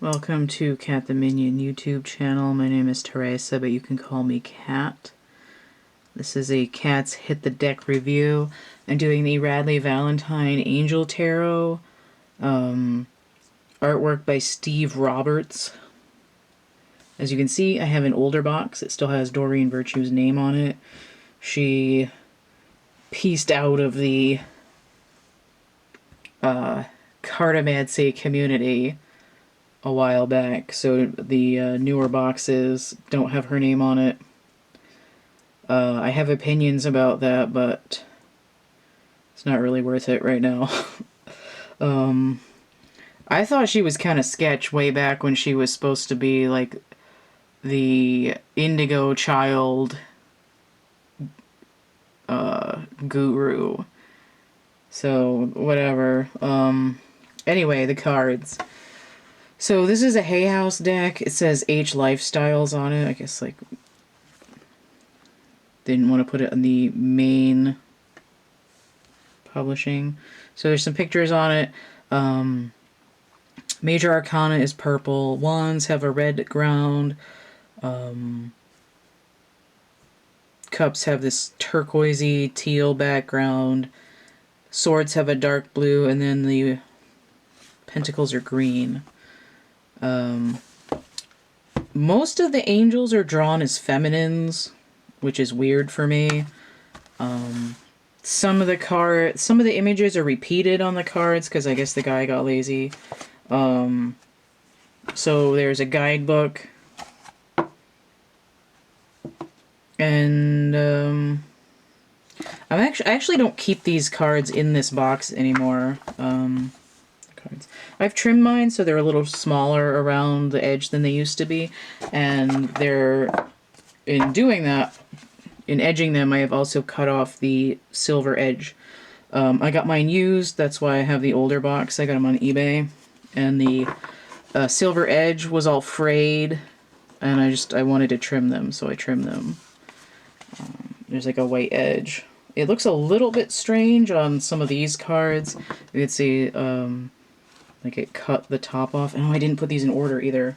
Welcome to Cat the Minion YouTube channel. My name is Teresa, but you can call me Cat. This is a Cat's Hit the Deck review. I'm doing the Radleigh Valentine Angel Tarot. Artwork by Steve Roberts. As you can see, I have an older box. It still has Doreen Virtue's name on it. She pieced out of the cartomancy community a while back, so the newer boxes don't have her name on it. I have opinions about that, but it's not really worth it right now. I thought she was kind of sketch way back when she was supposed to be like the indigo child guru. So whatever. Anyway, the cards. So this is a Hay House deck. It says H Lifestyles on it. I guess like didn't want to put it on the main publishing. So there's some pictures on it. Major Arcana is purple. Wands have a red ground. Cups have this turquoisey teal background. Swords have a dark blue, and then the pentacles are green. Most of the angels are drawn as feminines, which is weird for me. Some of the images are repeated on the cards because I guess the guy got lazy. So there's a guidebook, and I actually don't keep these cards in this box anymore. Cards. I've trimmed mine so they're a little smaller around the edge than they used to be, and in doing that, in edging them, I have also cut off the silver edge. I got mine used, that's why I have the older box. I got them on eBay, and the silver edge was all frayed, and I wanted to trim them, so I trimmed them. There's like a white edge. It looks a little bit strange on some of these cards. You can see like it cut the top off. Oh, I didn't put these in order either.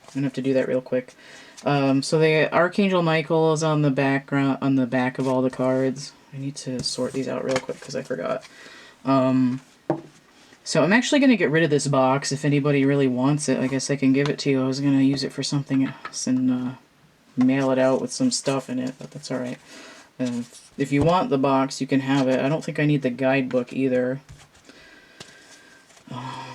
I'm gonna have to do that real quick. So the Archangel Michael is on the background, on the back of all the cards. I need to sort these out real quick because I forgot. So I'm actually gonna get rid of this box. If anybody really wants it, I guess I can give it to you. I was gonna use it for something else and mail it out with some stuff in it, but that's alright. If you want the box, you can have it. I don't think I need the guidebook either. I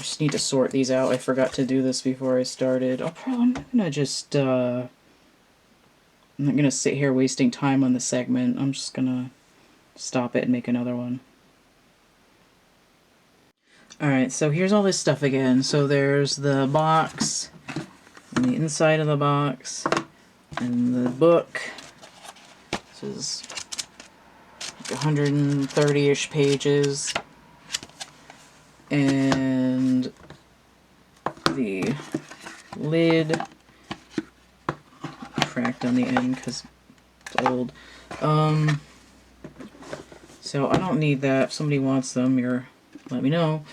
just need to sort these out. I forgot to do this before I started. I'm not gonna just, I'm not gonna sit here wasting time on the segment. I'm just gonna stop it and make another one. Alright, so here's all this stuff again. So there's the box, and the inside of the box, and the book. This is like 130-ish pages. And the lid cracked on the end because it's old. So I don't need that. If somebody wants them, let me know.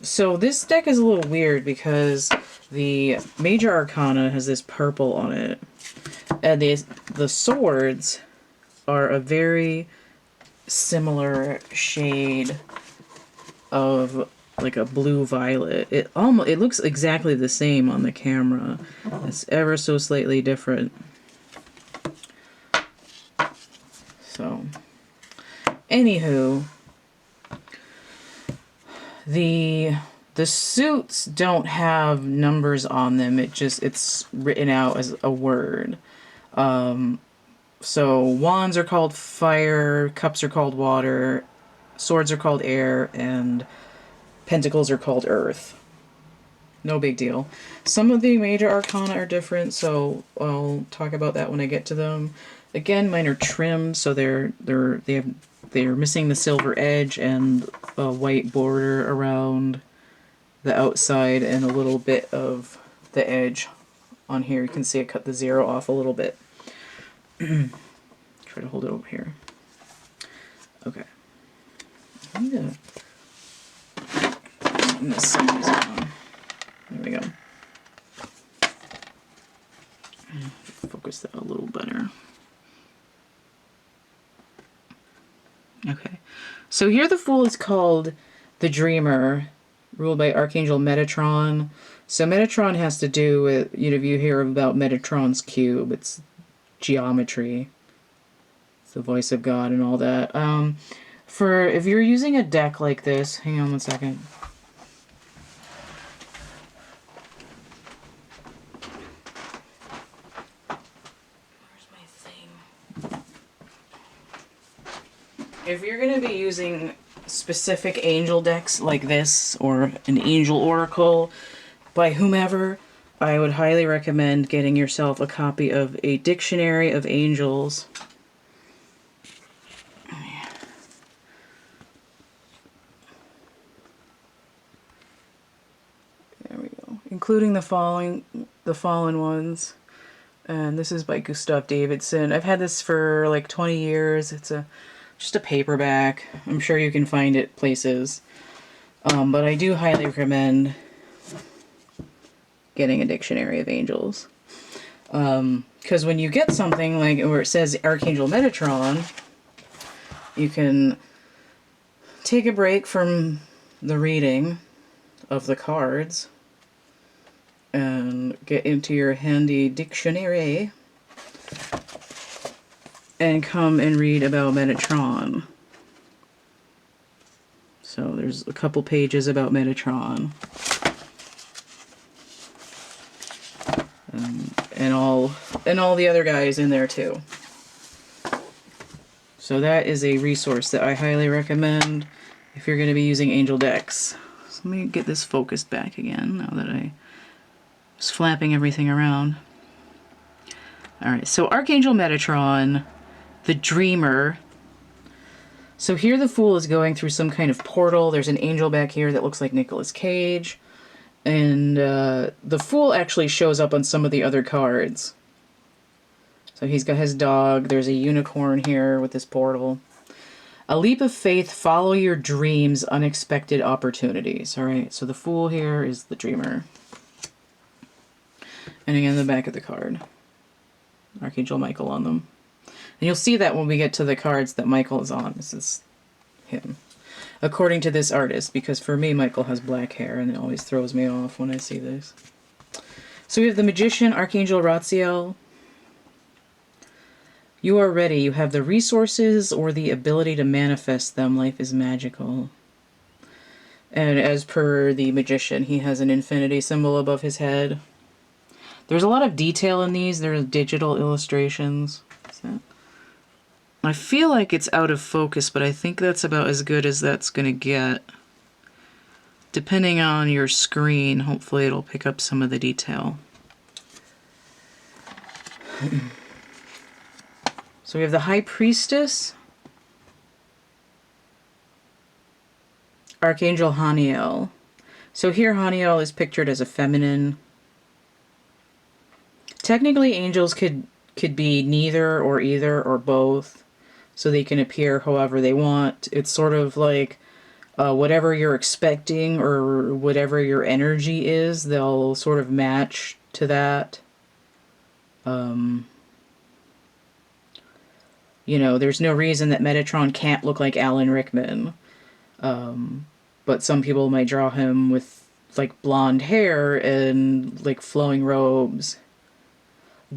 So this deck is a little weird because the Major Arcana has this purple on it, and the swords are a very similar shade of like a blue violet. It looks exactly the same on the camera. It's ever so slightly different. So, anywho, the suits don't have numbers on them. It's written out as a word. So wands are called fire, cups are called water, swords are called air, and pentacles are called earth. No big deal. Some of the major arcana are different, so I'll talk about that when I get to them. Again, mine are trimmed, so they're missing the silver edge and a white border around the outside and a little bit of the edge on here. You can see I cut the 0 off a little bit. Try to hold it over here. Okay. I need to turn this size down. There we go. Focus that a little better. Okay, so here the Fool is called the Dreamer, ruled by Archangel Metatron. So Metatron has to do with, you know, if you hear about Metatron's cube, it's geometry. It's the voice of God and all that. For if you're using a deck like this, hang on one second. Where's my thing? If you're going to be using specific angel decks like this, or an angel oracle by whomever, I would highly recommend getting yourself a copy of a Dictionary of Angels. There we go. Including the fallen ones. And this is by Gustav Davidson. I've had this for like 20 years. It's just a paperback. I'm sure you can find it places. But I do highly recommend getting a Dictionary of Angels. Because when you get something like where it says Archangel Metatron, you can take a break from the reading of the cards and get into your handy dictionary and come and read about Metatron. So there's a couple pages about Metatron. And all the other guys in there too. So that is a resource that I highly recommend if you're going to be using angel decks. So let me get this focused back again now that I was flapping everything around. Alright, so Archangel Metatron, the Dreamer. So here the Fool is going through some kind of portal. There's an angel back here that looks like Nicolas Cage. And the Fool actually shows up on some of the other cards. So he's got his dog. There's a unicorn here with this portal. A leap of faith, follow your dreams, unexpected opportunities. Alright, so the Fool here is the Dreamer. And again, the back of the card. Archangel Michael on them. And you'll see that when we get to the cards that Michael is on. This is him. According to this artist, because for me, Michael has black hair, and it always throws me off when I see this. So we have the Magician, Archangel Ratziel. You are ready. You have the resources or the ability to manifest them. Life is magical. And as per the Magician, he has an infinity symbol above his head. There's a lot of detail in these. They're digital illustrations. So I feel like it's out of focus, but I think that's about as good as that's going to get. Depending on your screen, hopefully it'll pick up some of the detail. So we have the High Priestess, Archangel Haniel. So here Haniel is pictured as a feminine. Technically angels could be neither or either or both. So they can appear however they want. It's sort of like whatever you're expecting or whatever your energy is, they'll sort of match to that. You know, there's no reason that Metatron can't look like Alan Rickman. But some people might draw him with like blonde hair and like flowing robes.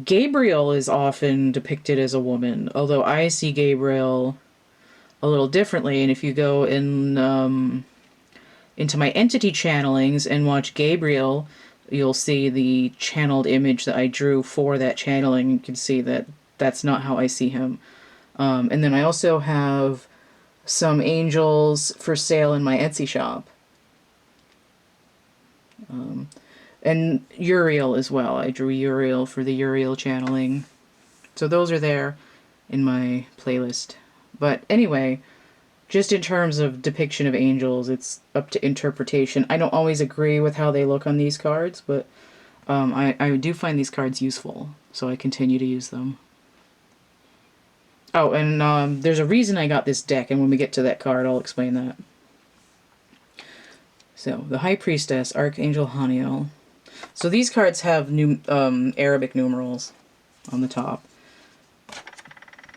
Gabriel is often depicted as a woman, although I see Gabriel a little differently, and if you go in into my entity channelings and watch Gabriel, you'll see the channeled image that I drew for that channeling. You can see that that's not how I see him. And then I also have some angels for sale in my Etsy shop. And Uriel as well. I drew Uriel for the Uriel channeling. So those are there in my playlist. But anyway, just in terms of depiction of angels, it's up to interpretation. I don't always agree with how they look on these cards, but I do find these cards useful, so I continue to use them. Oh, and there's a reason I got this deck, and when we get to that card, I'll explain that. So, the High Priestess, Archangel Haniel. So these cards have Arabic numerals on the top.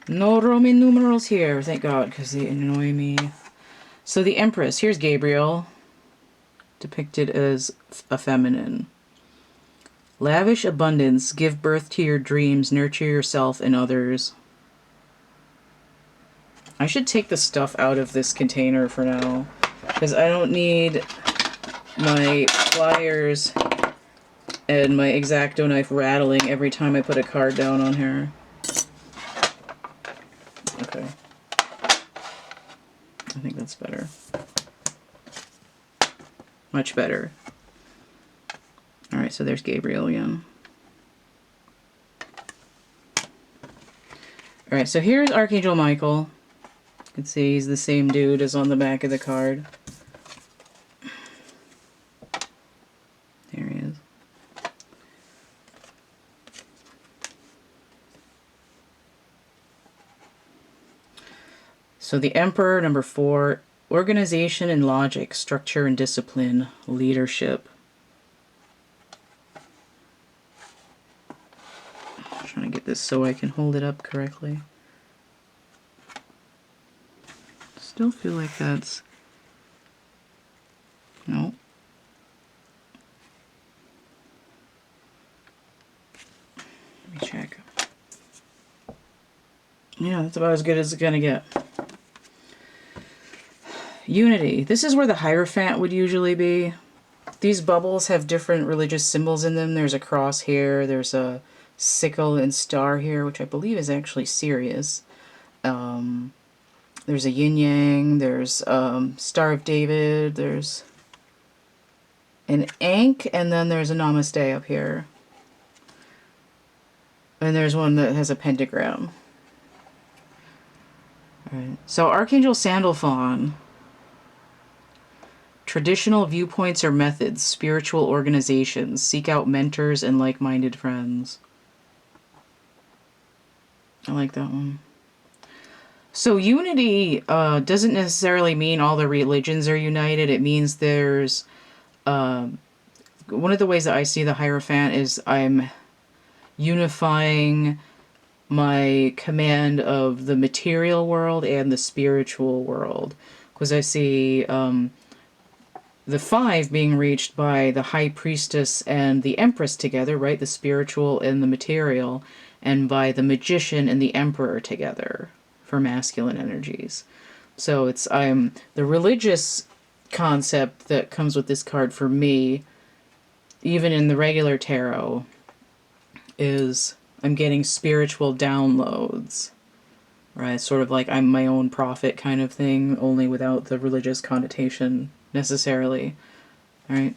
No Roman numerals here, thank God, because they annoy me. So the Empress, here's Gabriel, depicted as a feminine. Lavish abundance, give birth to your dreams, nurture yourself and others. I should take the stuff out of this container for now, because I don't need my pliers and my X-Acto knife rattling every time I put a card down on here. Okay. I think that's better. Much better. Alright, so there's Gabriel again. Alright, so here's Archangel Michael. You can see he's the same dude as on the back of the card. There he is. So the Emperor, number 4, organization and logic, structure and discipline, leadership. I'm trying to get this so I can hold it up correctly. Still feel like that's... No. Let me check. Yeah, that's about as good as it's gonna get. Unity. This is where the Hierophant would usually be. These bubbles have different religious symbols in them. There's a cross here, there's a sickle and star here, which I believe is actually Sirius. There's a yin-yang, there's Star of David, there's an Ankh, and then there's a Namaste up here. And there's one that has a pentagram. Alright. So Archangel Sandalphon. Traditional viewpoints or methods, spiritual organizations, seek out mentors and like-minded friends. I like that one. So unity doesn't necessarily mean all the religions are united. It means there's... one of the ways that I see the Hierophant is I'm unifying my command of the material world and the spiritual world. Because I see the 5 being reached by the High Priestess and the Empress together, right? The spiritual and the material. And by the Magician and the Emperor together for masculine energies. So it's the religious concept that comes with this card for me, even in the regular tarot, is I'm getting spiritual downloads, right? Sort of like I'm my own prophet kind of thing, only without the religious connotation necessarily. All right.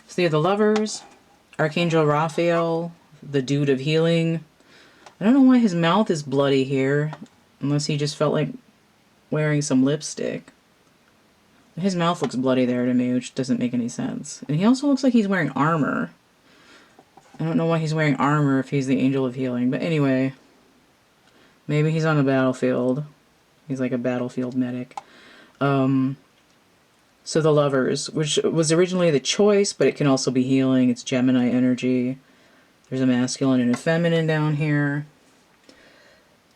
So you have the Lovers, Archangel Raphael, the Dude of Healing. I don't know why his mouth is bloody here, unless he just felt like wearing some lipstick. His mouth looks bloody there to me, which doesn't make any sense. And he also looks like he's wearing armor. I don't know why he's wearing armor if he's the Angel of Healing, but anyway. Maybe he's on the battlefield. He's like a battlefield medic. So the Lovers, which was originally the Choice, but it can also be healing. It's Gemini energy. There's a masculine and a feminine down here.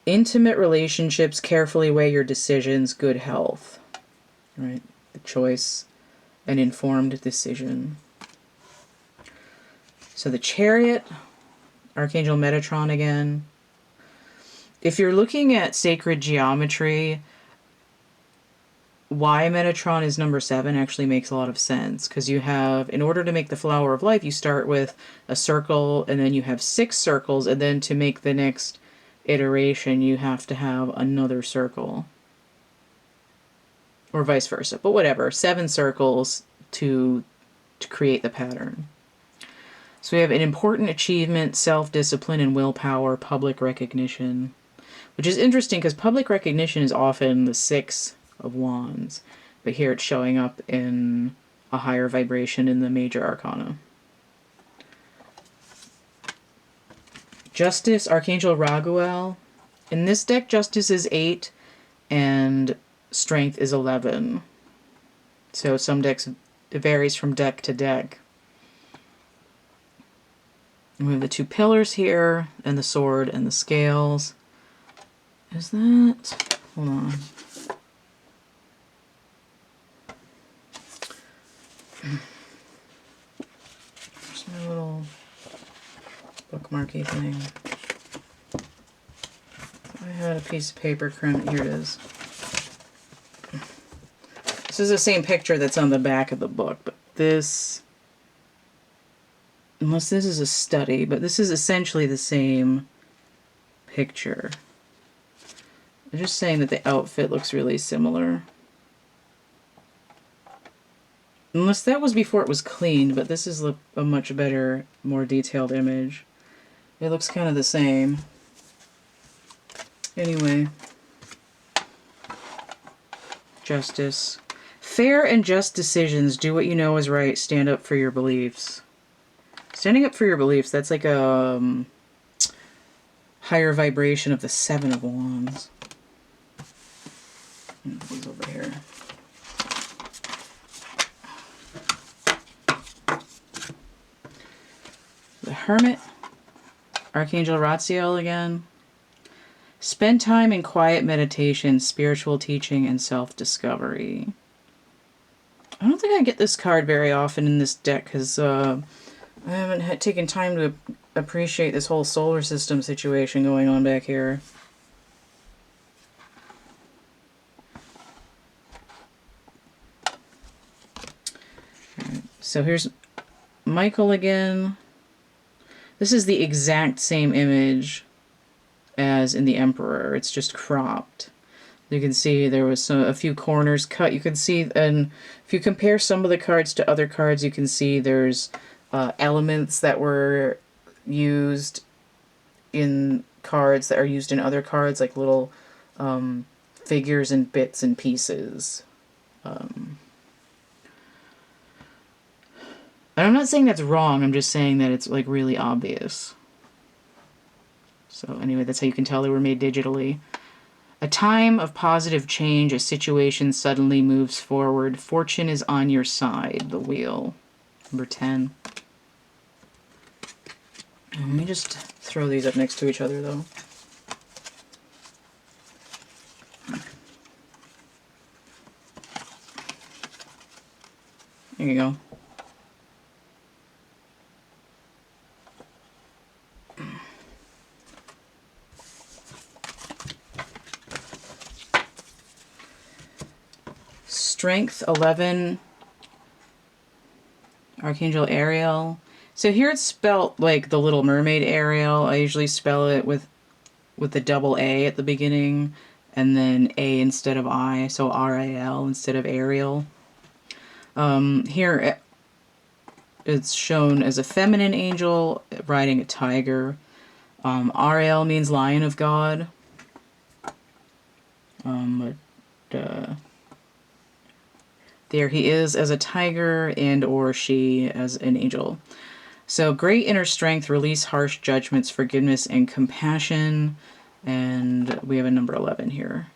Intimate relationships, carefully weigh your decisions, good health. Right? The Choice, an informed decision. So the Chariot, Archangel Metatron again. If you're looking at sacred geometry, why Metatron is number 7 actually makes a lot of sense, because you have, in order to make the Flower of Life, you start with a circle, and then you have 6 circles, and then to make the next iteration, you have to have another circle. Or vice versa, but whatever, 7 circles to create the pattern. So we have an important achievement, self-discipline, and willpower, public recognition, which is interesting because public recognition is often the 6 of Wands, but here it's showing up in a higher vibration in the major arcana. Justice, Archangel Raguel. In this deck, Justice is 8 and Strength is 11. So some decks, it varies from deck to deck. And we have the two pillars here, and the sword and the scales. Is that... Hold on. There's my little bookmarky thing. I had a piece of paper crimp. Here it is. This is the same picture that's on the back of the book, but this, unless this is a study, but this is essentially the same picture. I'm just saying that the outfit looks really similar. Unless that was before it was cleaned, but this is a much better, more detailed image. It looks kind of the same. Anyway. Justice. Fair and just decisions. Do what you know is right. Stand up for your beliefs. Standing up for your beliefs, that's like a higher vibration of the Seven of Wands. These over here. The Hermit. Archangel Ratziel again. Spend time in quiet meditation, spiritual teaching, and self-discovery. I don't think I get this card very often in this deck because I haven't taken time to appreciate this whole solar system situation going on back here. Right, so here's Michael again. This is the exact same image as in the Emperor. It's just cropped. You can see there was a few corners cut. You can see, and if you compare some of the cards to other cards, you can see there's elements that were used in cards that are used in other cards, like little figures and bits and pieces. And I'm not saying that's wrong, I'm just saying that it's like really obvious. So anyway, that's how you can tell they were made digitally. A time of positive change, a situation suddenly moves forward. Fortune is on your side, the wheel. Number 10. Let me just throw these up next to each other, though. There you go. Strength 11, Archangel Ariel. So here it's spelt like the Little Mermaid Ariel. I usually spell it with the double A at the beginning and then A instead of I, so R-A-L instead of Ariel. Here it's shown as a feminine angel riding a tiger. Ariel means Lion of God. There he is as a tiger and or she as an angel. So great inner strength, release harsh judgments, forgiveness, and compassion. And we have a number 11 here.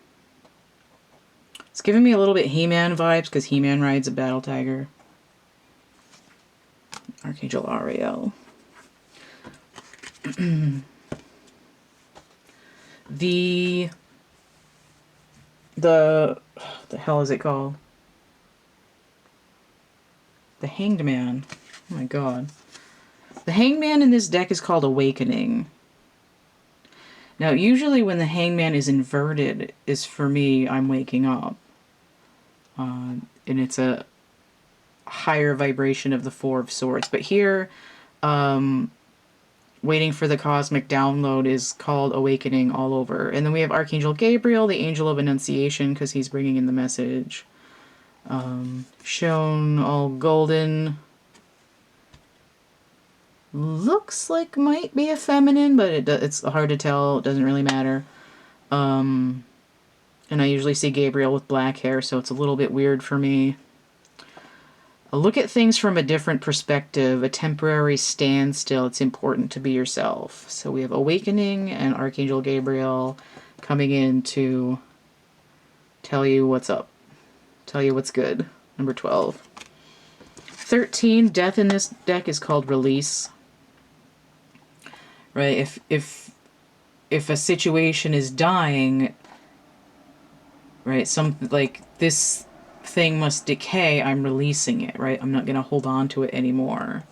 It's giving me a little bit He-Man vibes because He-Man rides a battle tiger. Archangel Ariel. The hell is it called? The Hanged Man. Oh my god. The Hanged Man in this deck is called Awakening. Now, usually when the Hanged Man is inverted, is for me, I'm waking up. And it's a higher vibration of the Four of Swords. But here, waiting for the cosmic download is called Awakening all over. And then we have Archangel Gabriel, the Angel of Annunciation, because he's bringing in the message. Shown all golden. Looks like might be a feminine, but it's hard to tell. It doesn't really matter. And I usually see Gabriel with black hair, so it's a little bit weird for me. A look at things from a different perspective, a temporary standstill. It's important to be yourself. So we have Awakening and Archangel Gabriel coming in to tell you what's up. Tell you what's good. Number 12. 13, death in this deck is called release. Right? If a situation is dying, right, like this thing must decay, I'm releasing it, right? I'm not going to hold on to it anymore.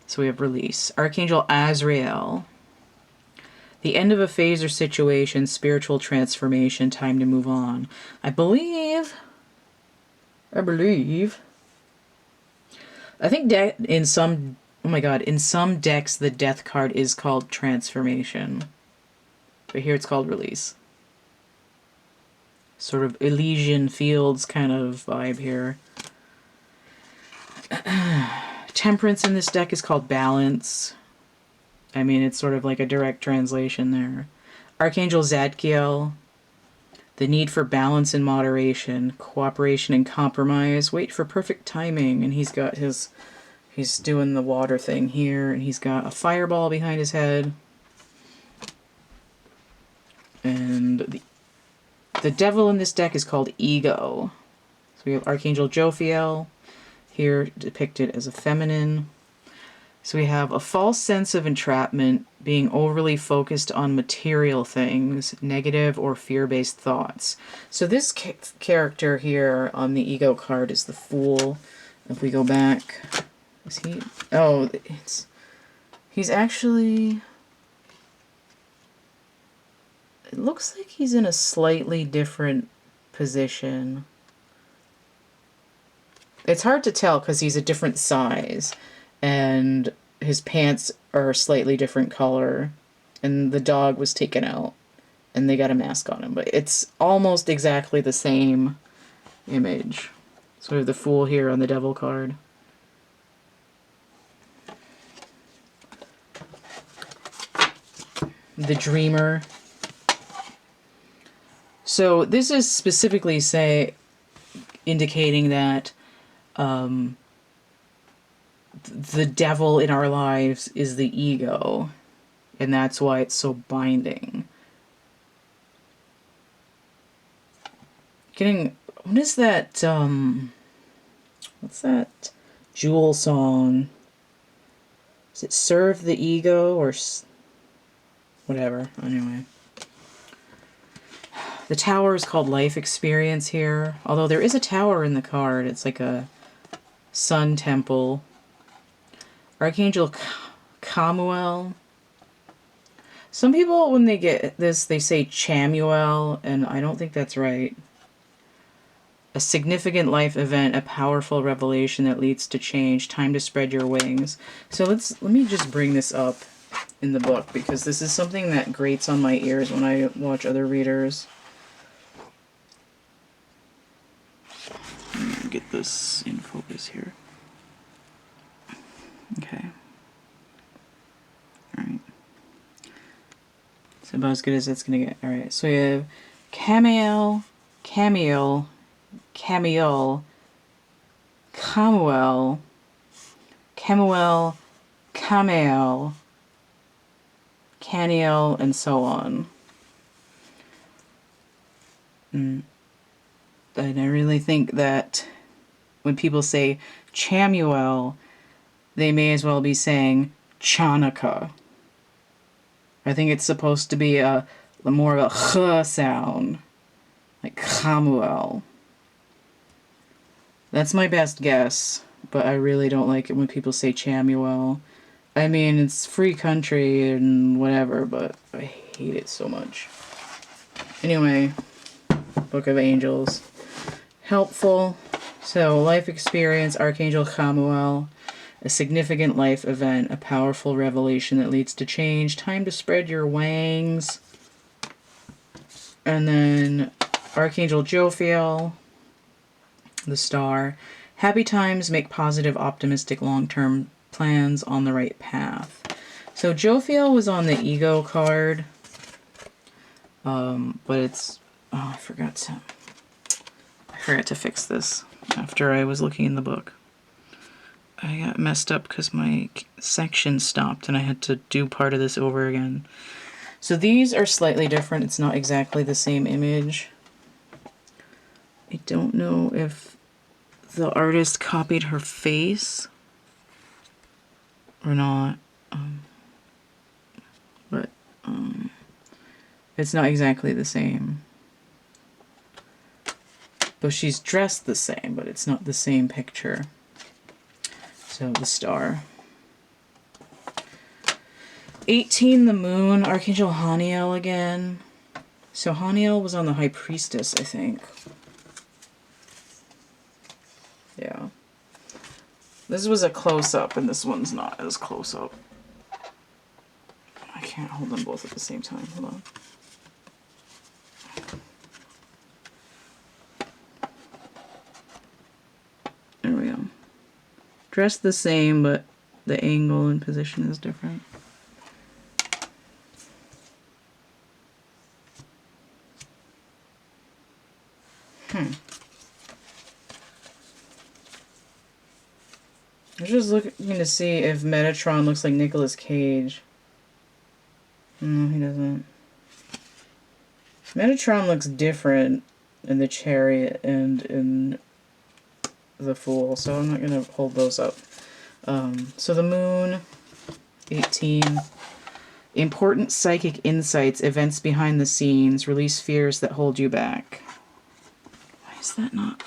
So we have release. Archangel Azrael. The end of a phase or situation, spiritual transformation, time to move on. I believe, I think in some, oh my god, in some decks the death card is called transformation. But here it's called release. Sort of Elysian Fields kind of vibe here. Temperance in this deck is called balance. I mean, it's sort of like a direct translation there. Archangel Zadkiel. The need for balance and moderation, cooperation and compromise. Wait for perfect timing. And he's got his, he's doing the water thing here. And he's got a fireball behind his head. And the devil in this deck is called Ego. So we have Archangel Jophiel, here depicted as a feminine. So we have a false sense of entrapment, being overly focused on material things, negative or fear-based thoughts. So this character here on the Ego card is the Fool. If we go back, is he? Oh, he's actually... It looks like he's in a slightly different position. It's hard to tell because he's a different size. And his pants are a slightly different color. And the dog was taken out. And they got a mask on him. But it's almost exactly the same image. So we have the Fool here on the Devil card. The Dreamer. So this is specifically indicating that the devil in our lives is the ego, and that's why it's so binding. What is that, what's that Jewel song? Is it Serve the Ego or whatever? Anyway. The tower is called Life Experience here. Although there is a tower in the card. It's like a sun temple. Archangel Camuel. Some people, when they get this, they say Chamuel, and I don't think that's right. A significant life event, a powerful revelation that leads to change. Time to spread your wings. So let me just bring this up in the book, because this is something that grates on my ears when I watch other readers. Get this in focus here. Okay. Alright. It's about as good as it's gonna get. Alright, so we have Camiel, Camuel, Camuel, Camiel, Caniel, and so on. And I really think that when people say Chamuel, they may as well be saying Chanukah. I think it's supposed to be a more of a ch sound, like Camuel. That's my best guess, but I really don't like it when people say Chamuel. I mean, it's free country and whatever, but I hate it so much. Anyway, Book of Angels. Helpful. So, life experience, Archangel Camuel. A significant life event, a powerful revelation that leads to change. Time to spread your wings. And then Archangel Jophiel, the Star. Happy times, make positive, optimistic, long-term plans on the right path. So Jophiel was on the Ego card. But it's... Oh, I forgot to fix this after I was looking in the book. I got messed up because my section stopped and I had to do part of this over again. So these are slightly different. It's not exactly the same image. I don't know if the artist copied her face or not. But it's not exactly the same. But she's dressed the same, but it's not the same picture. So the star. 18, the moon, Archangel Haniel again. So Haniel was on the High Priestess, I think. Yeah. This was a close-up, and this one's not as close-up. I can't hold them both at the same time. Hold on. There we go. Dressed the same, but the angle and position is different. I'm just looking to see if Metatron looks like Nicolas Cage. No, he doesn't. Metatron looks different in the Chariot and in the Fool, so I'm not going to hold those up. So the moon, 18. Important psychic insights, events behind the scenes, release fears that hold you back. Why is that not?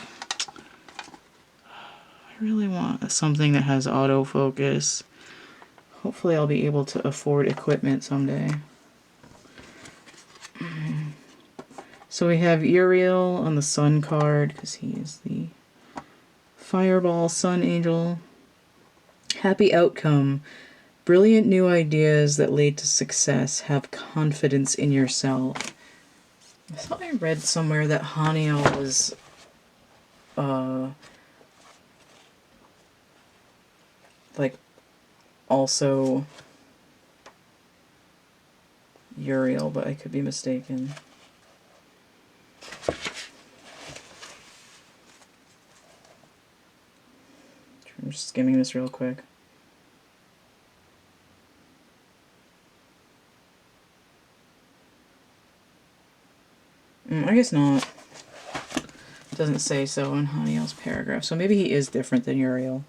I really want something that has autofocus. Hopefully I'll be able to afford equipment someday. So we have Uriel on the Sun card, because he is the Fireball Sun Angel. Happy outcome. Brilliant new ideas that lead to success. Have confidence in yourself. I thought I read somewhere that Haniel was like also Uriel, but I could be mistaken. I'm just skimming this real quick. I guess not. It doesn't say so in Haniel's paragraph, so maybe he is different than Uriel.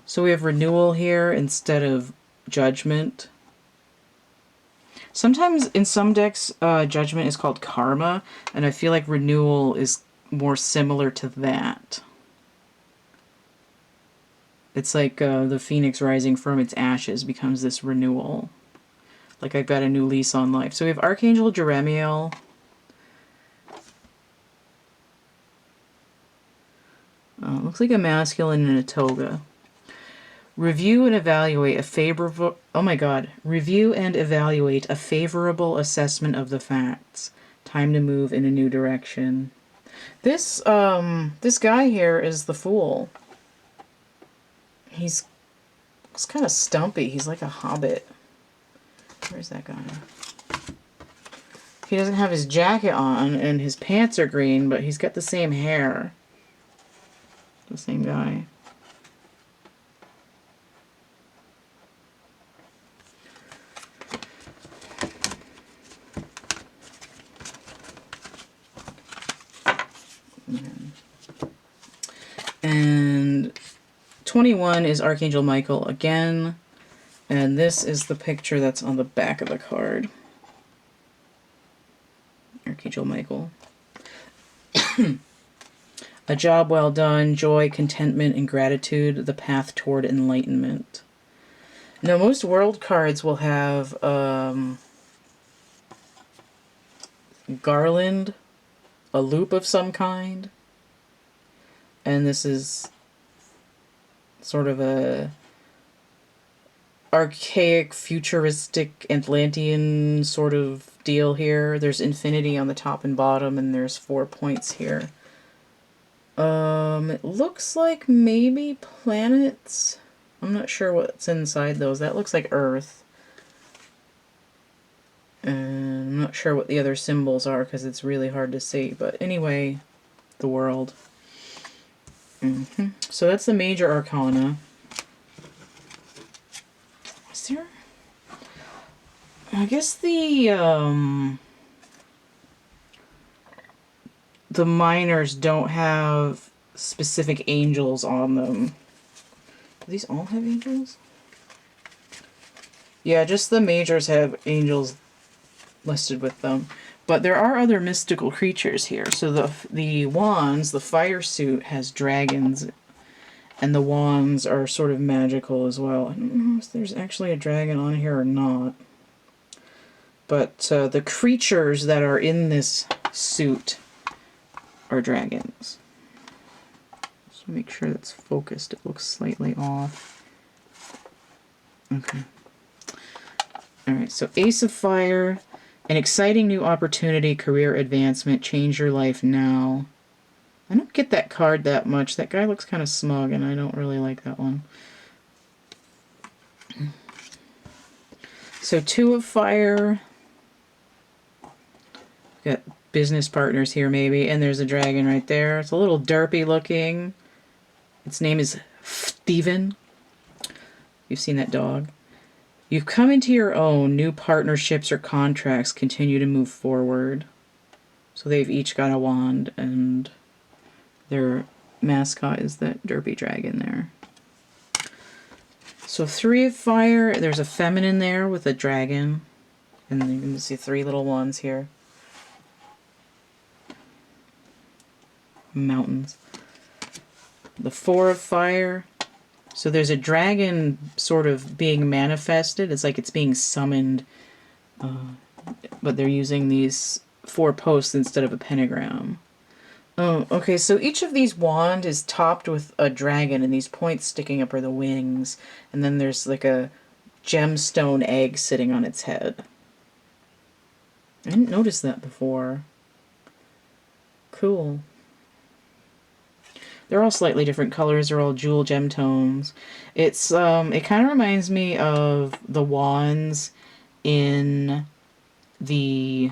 So we have renewal here instead of judgment. Sometimes in some decks, judgment is called karma, and I feel like renewal is more similar to that. It's like the phoenix rising from its ashes becomes this renewal. Like I've got a new lease on life. So we have Archangel Jeremiel. Looks like a masculine in a toga. Review and evaluate a favorable... Oh my god. Review and evaluate a favorable assessment of the facts. Time to move in a new direction. This guy here is the Fool. He's kind of stumpy. He's like a hobbit. Where's that guy? He doesn't have his jacket on, and his pants are green, but he's got the same hair. The same guy. And 21 is Archangel Michael again. And this is the picture that's on the back of the card. Archangel Michael. A job well done, joy, contentment, and gratitude, the path toward enlightenment. Now, most world cards will have garland, a loop of some kind. And this is sort of a archaic, futuristic, Atlantean sort of deal here. There's infinity on the top and bottom, and there's 4 points here. It looks like maybe planets. I'm not sure what's inside those. That looks like Earth. And I'm not sure what the other symbols are because it's really hard to see. But anyway, the world. So that's the major arcana. Is there... I guess the the minors don't have specific angels on them. Do these all have angels? Yeah, just the majors have angels listed with them. But there are other mystical creatures here. So the wands, the fire suit has dragons, and the wands are sort of magical as well. I don't know if there's actually a dragon on here or not. But the creatures that are in this suit are dragons. Just make sure that's focused. It looks slightly off. Okay. Alright, so Ace of Fire, an exciting new opportunity, career advancement, change your life now. I don't get that card that much. That guy looks kind of smug, and I don't really like that one. So Two of Fire. Got business partners here, maybe, and there's a dragon right there. It's a little derpy looking. Its name is Steven. You've seen that dog. You've come into your own. New partnerships or contracts continue to move forward. So they've each got a wand, and their mascot is that derpy dragon there. So Three of Fire, there's a feminine there with a dragon. And you can see three little ones here. Mountains. The Four of Fire. So there's a dragon sort of being manifested. It's like it's being summoned. But they're using these 4 posts instead of a pentagram. Oh, okay, so each of these wand is topped with a dragon, and these points sticking up are the wings. And then there's like a gemstone egg sitting on its head. I didn't notice that before. Cool. They're all slightly different colors. They're all jewel gem tones. It's it kind of reminds me of the wands in the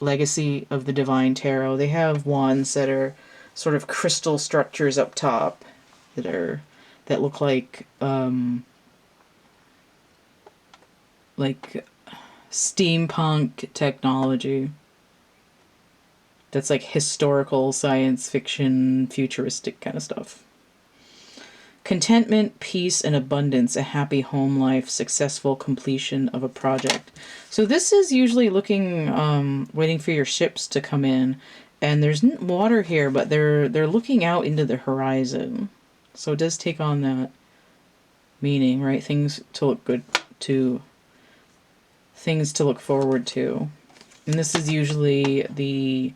Legacy of the Divine Tarot. They have wands that are sort of crystal structures up top that look like steampunk technology. That's like historical science fiction, futuristic kind of stuff. Contentment, peace, and abundance, a happy home life, successful completion of a project. So this is usually looking, waiting for your ships to come in. And there's water here, but they're looking out into the horizon. So it does take on that meaning, right? Things to look good to. Things to look forward to. And this is usually the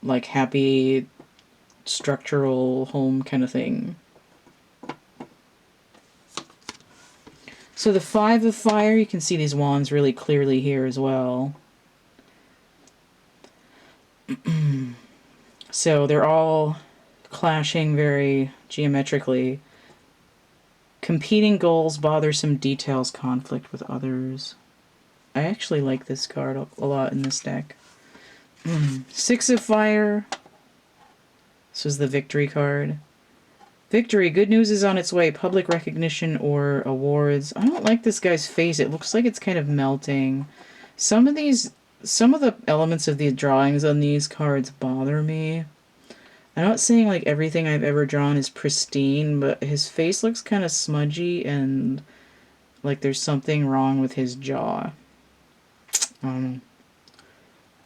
like happy structural home kind of thing. So the Five of Fire, you can see these wands really clearly here as well. So they're all clashing very geometrically. Competing goals, bothersome details, conflict with others. I actually like this card a lot in this deck. Six of Fire. This is the victory card. Victory, good news is on its way. Public recognition or awards. I don't like this guy's face. It looks like it's kind of melting. Some of the elements of the drawings on these cards bother me. I'm not saying like everything I've ever drawn is pristine, but his face looks kind of smudgy and like there's something wrong with his jaw.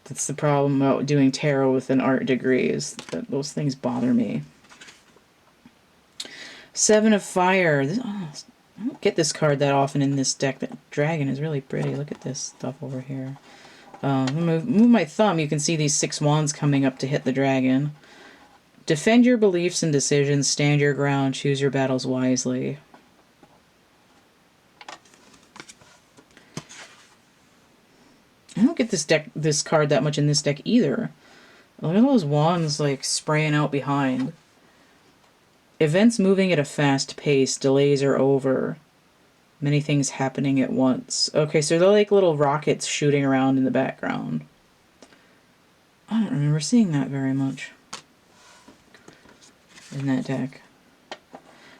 That's the problem about doing tarot with an art degree, is that those things bother me. Seven of Fire. I don't get this card that often in this deck. That dragon is really pretty. Look at this stuff over here. Move my thumb. You can see these 6 wands coming up to hit the dragon. Defend your beliefs and decisions. Stand your ground. Choose your battles wisely. I don't get this card that much in this deck either. Look at those wands like spraying out behind. Events moving at a fast pace. Delays are over. Many things happening at once. Okay, so they're like little rockets shooting around in the background. I don't remember seeing that very much in that deck.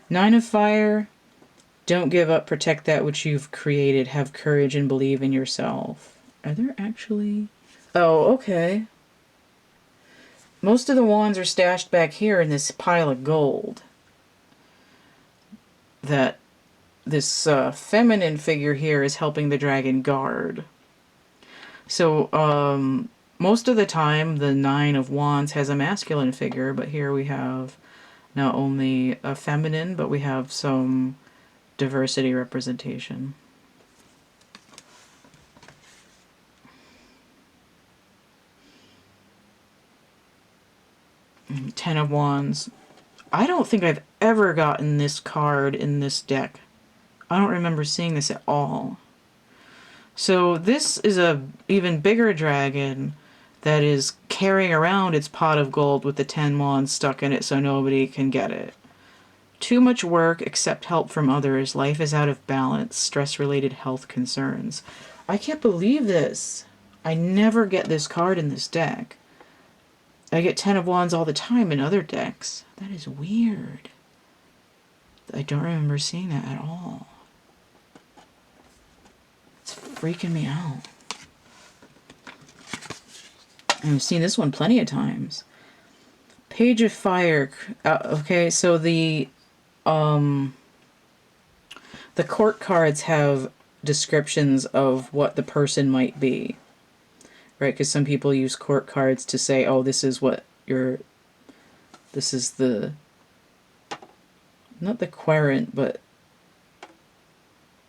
Nine of Fire. Don't give up. Protect that which you've created. Have courage and believe in yourself. Are there actually... Oh, okay. Most of the wands are stashed back here in this pile of gold. That this feminine figure here is helping the dragon guard. So, most of the time, the Nine of Wands has a masculine figure, but here we have not only a feminine, but we have some diversity representation. Ten of Wands. I don't think I've ever gotten this card in this deck. I don't remember seeing this at all. So this is a even bigger dragon that is carrying around its pot of gold with the 10 wands stuck in it so nobody can get it. Too much work, accept help from others. Life is out of balance. Stress-related health concerns. I can't believe this. I never get this card in this deck. I get 10 of wands all the time in other decks. That is weird. I don't remember seeing that at all. It's freaking me out. I've seen this one plenty of times. Page of Fire. Okay, so the court cards have descriptions of what the person might be. Right, because some people use court cards to say, oh, this is what this is the, not the querent, but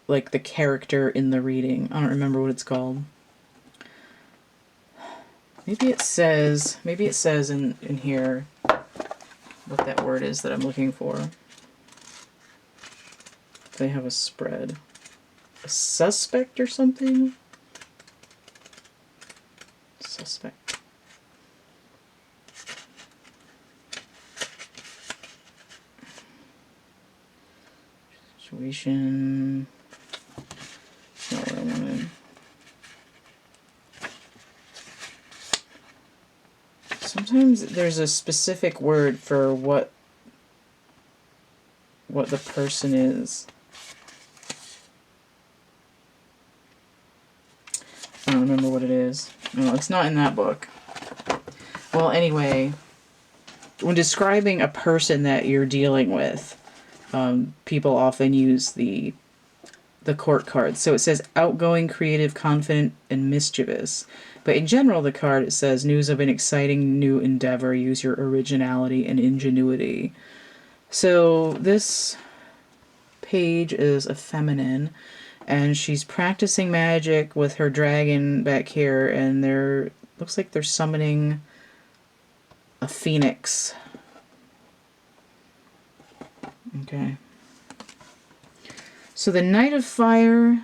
like the character in the reading. I don't remember what it's called. Maybe it says in here what that word is that I'm looking for. They have a spread. A suspect or something? Suspect. Situation. That's not what I wanted. Sometimes there's a specific word for what the person is. I don't remember what it is. No, it's not in that book. Well, anyway, when describing a person that you're dealing with, people often use the court card. So it says outgoing, creative, confident, and mischievous. But in general, the card, it says news of an exciting new endeavor. Use your originality and ingenuity. So this page is a feminine, and she's practicing magic with her dragon back here, and looks like they're summoning a phoenix. Okay. So the Knight of Fire,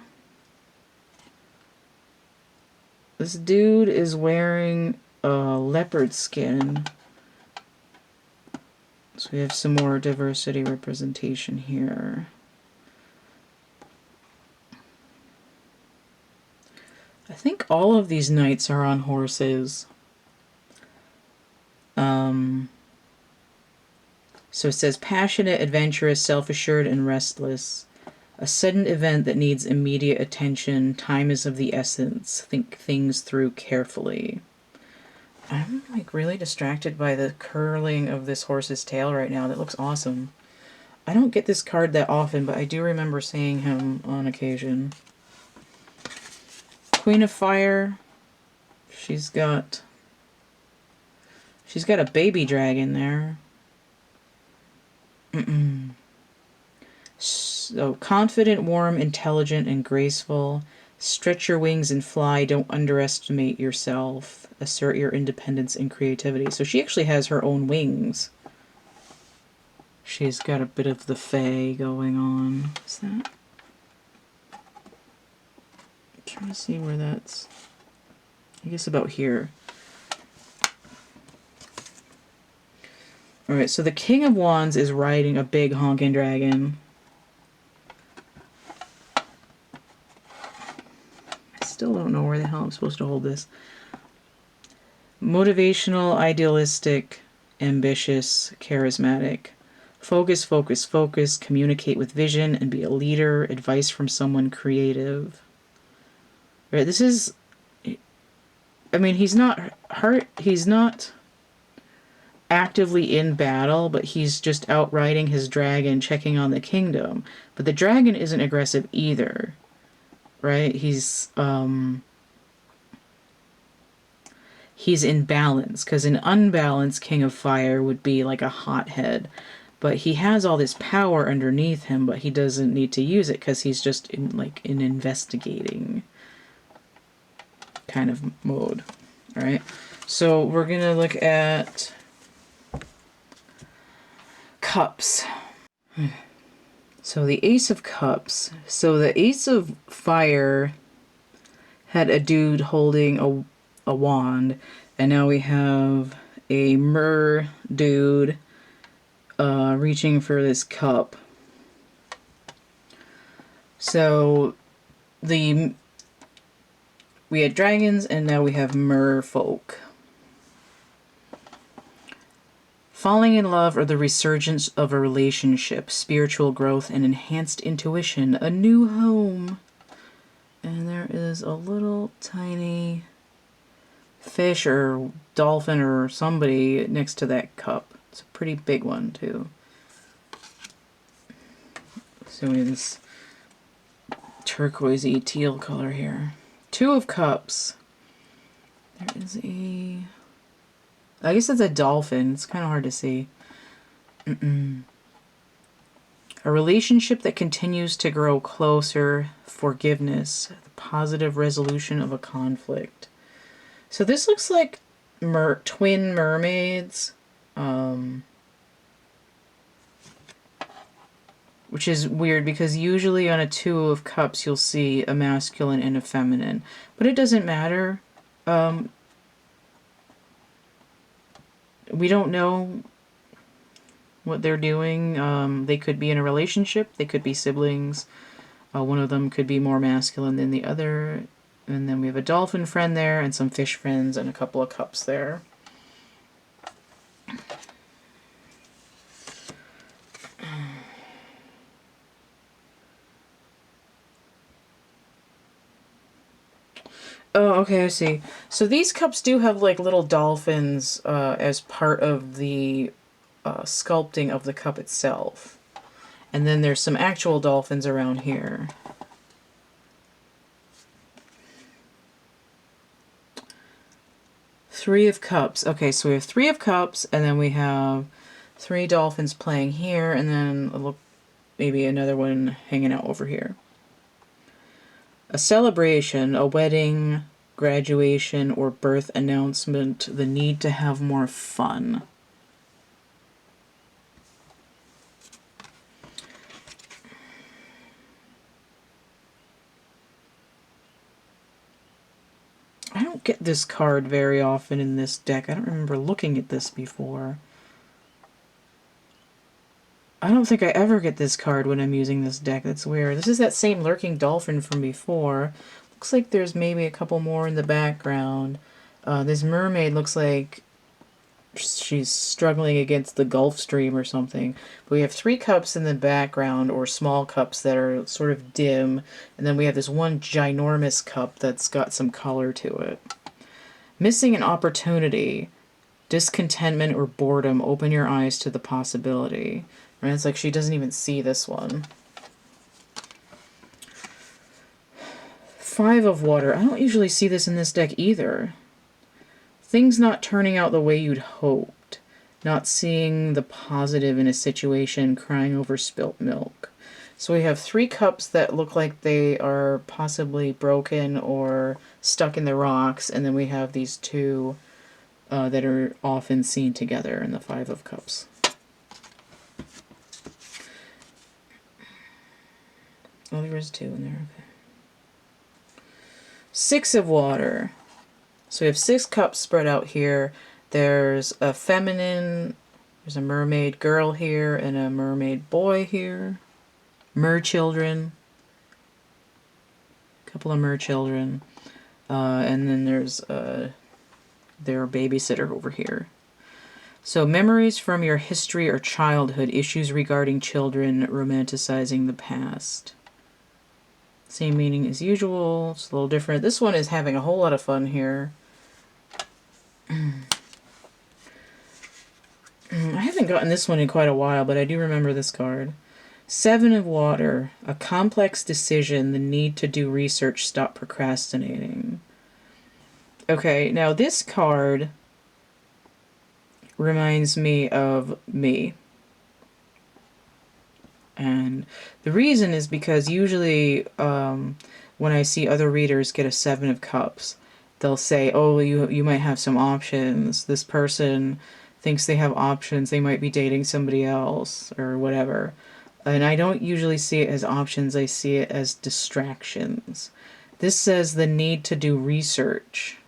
this dude is wearing a leopard skin. So we have some more diversity representation here. I think all of these knights are on horses. So it says passionate, adventurous, self-assured, and restless. A sudden event that needs immediate attention. Time is of the essence. Think things through carefully. I'm like really distracted by the curling of this horse's tail right now. That looks awesome. I don't get this card that often, but I do remember seeing him on occasion. Queen of Fire. She's got a baby dragon there. So confident, warm, intelligent, and graceful. Stretch your wings and fly. Don't underestimate yourself. Assert your independence and creativity. So she actually has her own wings. She's got a bit of the fae going on. What's that? I'm trying to see where that's... I guess about here. Alright, so the King of Wands is riding a big honking dragon. I still don't know where the hell I'm supposed to hold this. Motivational, idealistic, ambitious, charismatic. Focus, focus, focus. Communicate with vision and be a leader. Advice from someone creative. Right, this is I mean, he's not hurt. He's not actively in battle, but he's just out riding his dragon, checking on the kingdom. But the dragon isn't aggressive either, right? He's in balance, because an unbalanced King of Fire would be like a hothead. But he has all this power underneath him, but he doesn't need to use it because he's just in like an investigating kind of mode. All right. So we're gonna look at Cups. So the Ace of Cups. So the Ace of Fire had a dude holding a wand, and now we have a Mer dude reaching for this cup. So we had dragons, and now we have Mer folk. Falling in love or the resurgence of a relationship, spiritual growth and enhanced intuition, a new home. And there is a little tiny fish or dolphin or somebody next to that cup. It's a pretty big one too. So we have this turquoisey teal color here. Two of Cups. There is I guess it's a dolphin. It's kind of hard to see. A relationship that continues to grow closer. Forgiveness. The positive resolution of a conflict. So this looks like twin mermaids. Which is weird because usually on a Two of Cups you'll see a masculine and a feminine. But it doesn't matter. We don't know what they're doing. They could be in a relationship. They could be siblings. One of them could be more masculine than the other. And then we have a dolphin friend there and some fish friends and a couple of cups there. Oh, okay, I see. So these cups do have like little dolphins as part of the sculpting of the cup itself. And then there's some actual dolphins around here. Three of Cups. Okay, so we have Three of Cups, and then we have three dolphins playing here, and then maybe another one hanging out over here. A celebration, a wedding, graduation, or birth announcement, the need to have more fun. I don't get this card very often in this deck. I don't remember looking at this before. I don't think I ever get this card when I'm using this deck. That's weird. This is that same lurking dolphin from before. Looks like there's maybe a couple more in the background. This mermaid looks like she's struggling against the Gulf Stream or something. But we have three cups in the background, or small cups that are sort of dim. And then we have this one ginormous cup that's got some color to it. Missing an opportunity. Discontentment or boredom. Open your eyes to the possibility. Right? It's like she doesn't even see this one. Five of Water. I don't usually see this in this deck either. Things not turning out the way you'd hoped. Not seeing the positive in a situation. Crying over spilt milk. So we have three cups that look like they are possibly broken or stuck in the rocks. And then we have these two that are often seen together in the Five of Cups. Oh, there is two in there. Okay. Six of Water. So we have six cups spread out here. There's a feminine, there's a mermaid girl here, and a mermaid boy here. Mer children. A couple of mer children. And then there's their babysitter over here. So memories from your history or childhood, issues regarding children, romanticizing the past. Same meaning as usual, it's a little different. This one is having a whole lot of fun here. I haven't gotten this one in quite a while, but I do remember this card. Seven of Water. A complex decision. The need to do research. Stop procrastinating. Okay, now this card reminds me of me. And the reason is because usually when I see other readers get a Seven of Cups, they'll say, oh, you might have some options. This person thinks they have options. They might be dating somebody else or whatever. And I don't usually see it as options. I see it as distractions. This says the need to do research,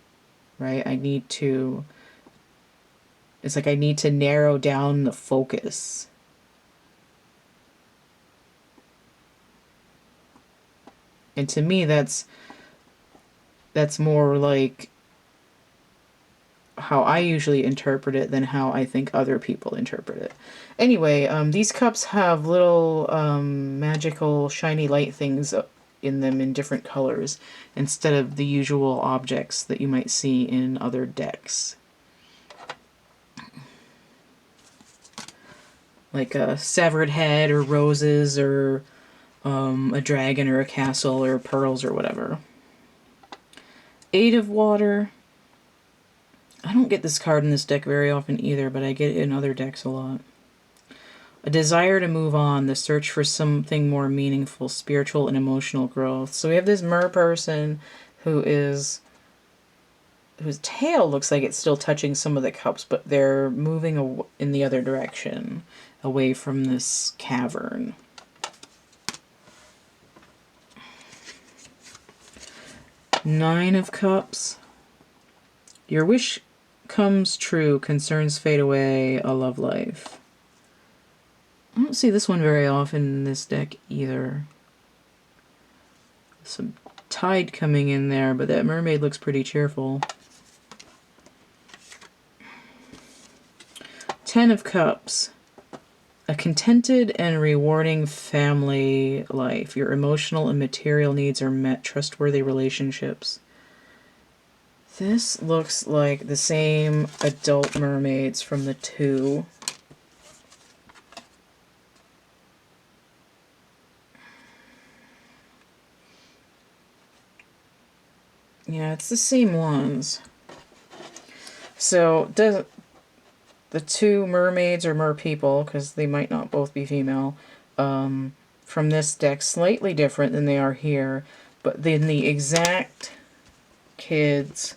right? It's like I need to narrow down the focus. And to me, that's more like how I usually interpret it than how I think other people interpret it. Anyway, these cups have little magical shiny light things in them in different colors instead of the usual objects that you might see in other decks. Like a severed head or roses or a dragon or a castle or pearls or whatever. Eight of Water. I don't get this card in this deck very often either, but I get it in other decks a lot. A desire to move on, the search for something more meaningful, spiritual and emotional growth. So we have this mer person whose tail looks like it's still touching some of the cups, but they're moving in the other direction, away from this cavern. Nine of Cups. Your wish comes true, concerns fade away, a love life. I don't see this one very often in this deck either. Some tide coming in there, but that mermaid looks pretty cheerful. Ten of Cups. A contented and rewarding family life. Your emotional and material needs are met. Trustworthy relationships. This looks like the same adult mermaids from the two. Yeah, it's the same ones. So, the two mermaids or merpeople, because they might not both be female, from this deck, slightly different than they are here, but then the exact kids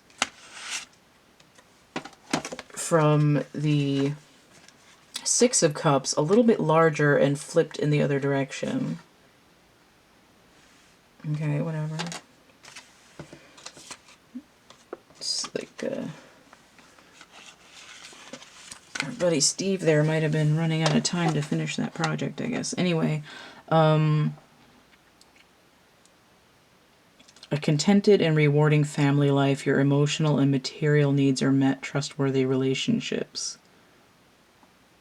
from the Six of Cups, a little bit larger and flipped in the other direction. Okay, whatever. It's like our buddy Steve there might have been running out of time to finish that project, I guess. Anyway, a contented and rewarding family life. Your emotional and material needs are met. Trustworthy relationships.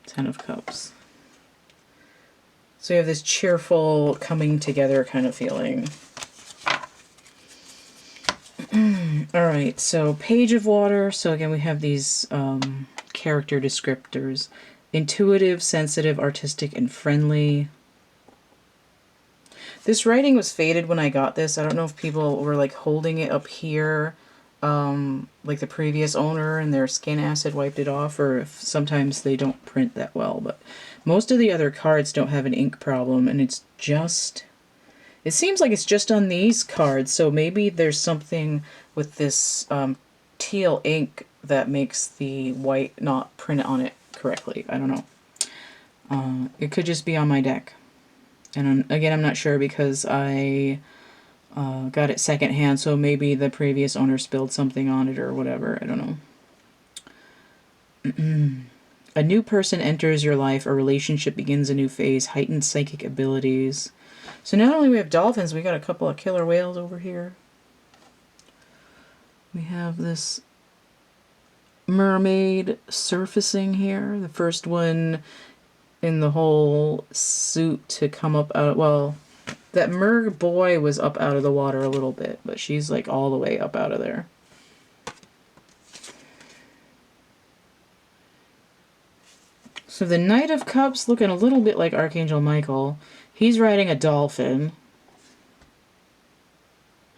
Ten of Cups. So you have this cheerful coming together kind of feeling. Alright, so Page of Water. So again, we have these character descriptors. Intuitive, sensitive, artistic, and friendly. This writing was faded when I got this. I don't know if people were like holding it up here like the previous owner and their skin acid wiped it off, or if sometimes they don't print that well. But most of the other cards don't have an ink problem, and it seems like it's just on these cards, so maybe there's something with this teal ink that makes the white not print on it correctly. I don't know. It could just be on my deck. And again, I'm not sure because I got it secondhand, so maybe the previous owner spilled something on it or whatever. I don't know. A new person enters your life. A relationship begins a new phase. Heightened psychic abilities. So not only we have dolphins, we got a couple of killer whales over here. We have this mermaid surfacing here. The first one in the whole suit to come up out. Well, that mer boy was up out of the water a little bit, but she's like all the way up out of there. So the Knight of Cups looking a little bit like Archangel Michael. He's riding a dolphin.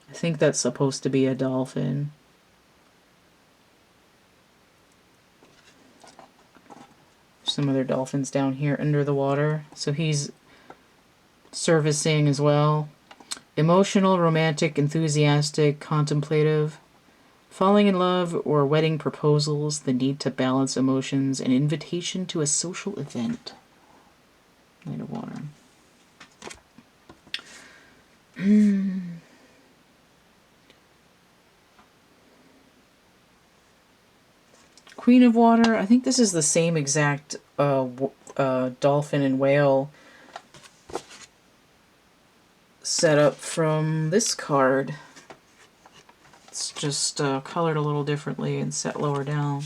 I think that's supposed to be a dolphin. Some other dolphins down here under the water. So he's servicing as well. Emotional, romantic, enthusiastic, contemplative. Falling in love or wedding proposals, the need to balance emotions, an invitation to a social event. Knight of Water. Queen of Water. I think this is the same exact dolphin and whale setup from this card. It's just colored a little differently and set lower down.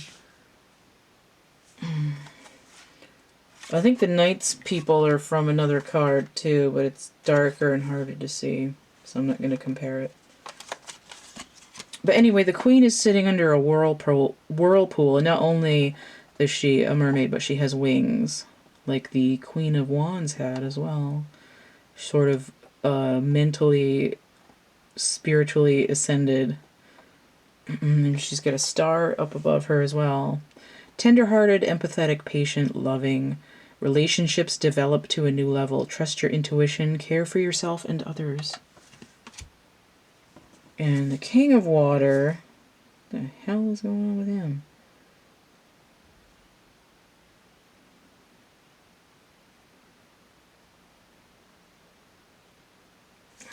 I think the Knights people are from another card too, but it's darker and harder to see, so I'm not going to compare it. But anyway, the Queen is sitting under a whirlpool, and not only is she a mermaid, but she has wings, like the Queen of Wands had as well. Sort of mentally, spiritually ascended. And she's got a star up above her as well. Tender-hearted, empathetic, patient, loving. Relationships develop to a new level. Trust your intuition. Care for yourself and others. And the King of Water, what the hell is going on with him?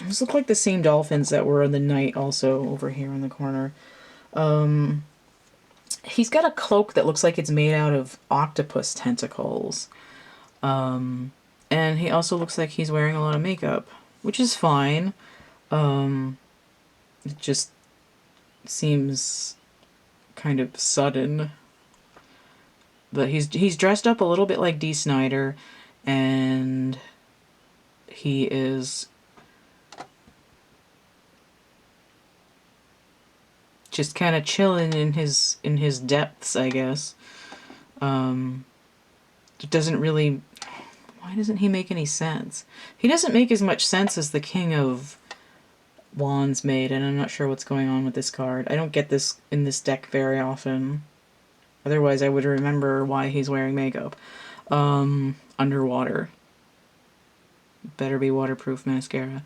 These look like the same dolphins that were in the night also over here in the corner. He's got a cloak that looks like it's made out of octopus tentacles. And he also looks like he's wearing a lot of makeup, which is fine. It just seems kind of sudden. But he's dressed up a little bit like Dee Snider, and he is just kind of chilling in his depths, I guess. It doesn't really... Why doesn't he make any sense? He doesn't make as much sense as the King of Wands made, and I'm not sure what's going on with this card. I don't get this in this deck very often. Otherwise, I would remember why he's wearing makeup. Underwater. Better be waterproof mascara.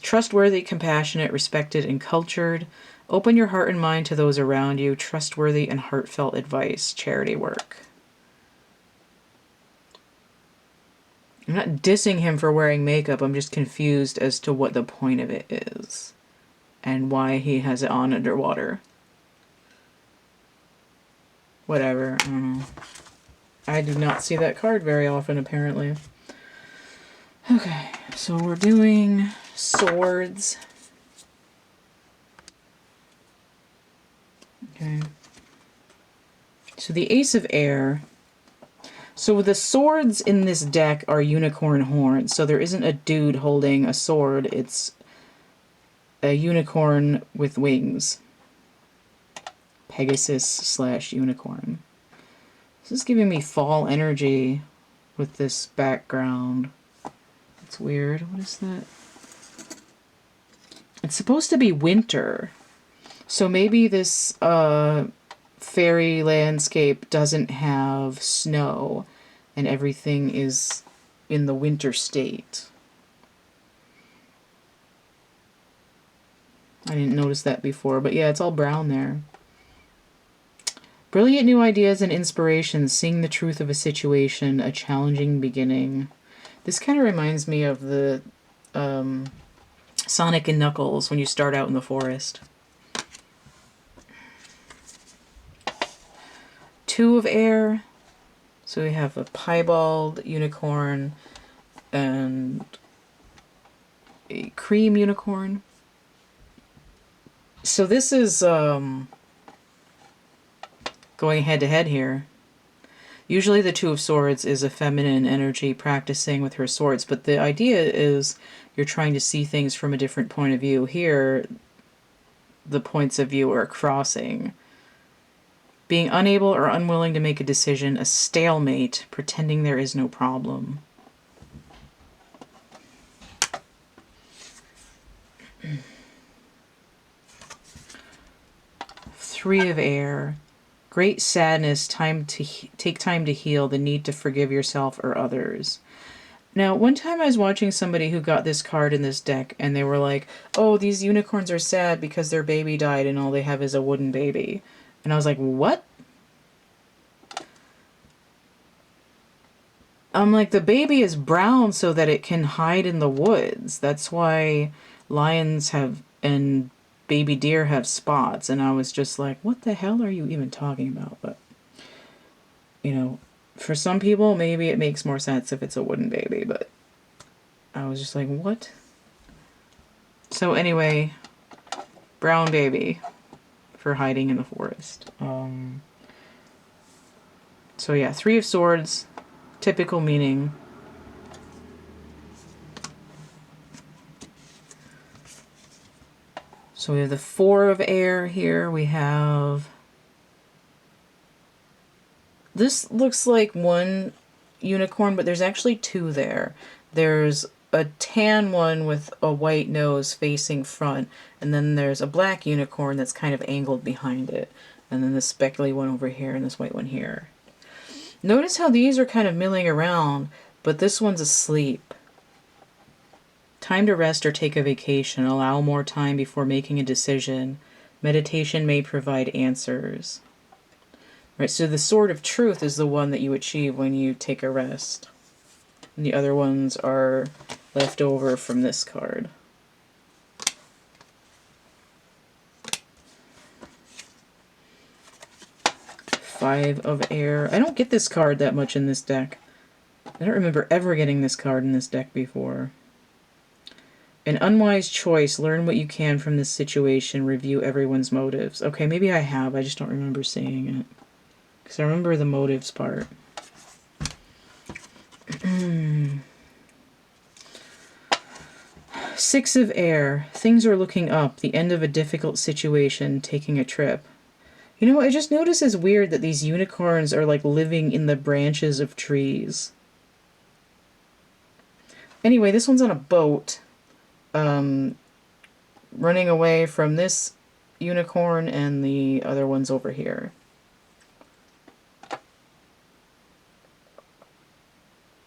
Trustworthy, compassionate, respected, and cultured. Open your heart and mind to those around you. Trustworthy and heartfelt advice. Charity work. I'm not dissing him for wearing makeup. I'm just confused as to what the point of it is. And why he has it on underwater. Whatever. I don't know. I do not see that card very often, apparently. Okay, so we're doing swords. Okay. So the Ace of Air. So the swords in this deck are unicorn horns. So there isn't a dude holding a sword. It's a unicorn with wings. Pegasus/unicorn. This is giving me fall energy with this background. It's weird. What is that? It's supposed to be winter. So maybe this fairy landscape doesn't have snow and everything is in the winter state. I didn't notice that before, but yeah, it's all brown there. Brilliant new ideas and inspirations, seeing the truth of a situation, a challenging beginning. This kind of reminds me of the Sonic and Knuckles when you start out in the forest. Two of Air. So we have a piebald unicorn and a cream unicorn. So this is going head to head here. Usually the Two of Swords is a feminine energy practicing with her swords, but the idea is you're trying to see things from a different point of view. Here, the points of view are crossing. Being unable or unwilling to make a decision, a stalemate, pretending there is no problem. Three of air. Great sadness, take time to heal, the need to forgive yourself or others. Now, one time I was watching somebody who got this card in this deck, and they were like, oh, these unicorns are sad because their baby died and all they have is a wooden baby. And I was like, what? I'm like, the baby is brown so that it can hide in the woods. That's why lions have, and baby deer have spots. And I was just like, what the hell are you even talking about? But, you know, for some people, maybe it makes more sense if it's a wooden baby, but I was just like, what? So anyway, brown baby for hiding in the forest. So yeah, Three of Swords, typical meaning. So we have the Four of Air here. We have... This looks like one unicorn, but there's actually two there. There's a tan one with a white nose facing front, and then there's a black unicorn that's kind of angled behind it. And then this speckly one over here and this white one here. Notice how these are kind of milling around, but this one's asleep. Time to rest or take a vacation. Allow more time before making a decision. Meditation may provide answers. Right, so the Sword of Truth is the one that you achieve when you take a rest. And the other ones are left over from this card. Five of Air. I don't get this card that much in this deck. I don't remember ever getting this card in this deck before. An unwise choice. Learn what you can from this situation. Review everyone's motives. Okay, maybe I have. I just don't remember seeing it. Because I remember the motives part. Six of Air. Things are looking up. The end of a difficult situation. Taking a trip. You know, I just noticed it's weird that these unicorns are like living in the branches of trees. Anyway, this one's on a boat. Running away from this unicorn and the other one's over here.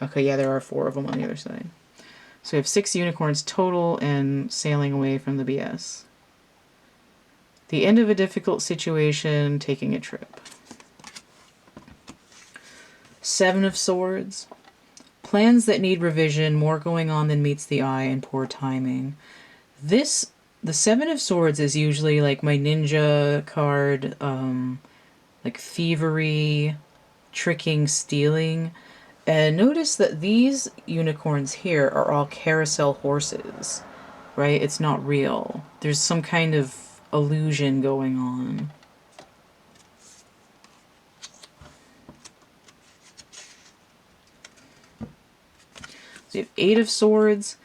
Okay, yeah, there are four of them on the other side. So we have 6 unicorns total and sailing away from the BS. The end of a difficult situation, taking a trip. 7 of Swords. Plans that need revision, more going on than meets the eye, and poor timing. The 7 of Swords is usually like my ninja card, like thievery, tricking, stealing. And notice that these unicorns here are all carousel horses, right? It's not real. There's some kind of illusion going on. So you have 8 of Swords,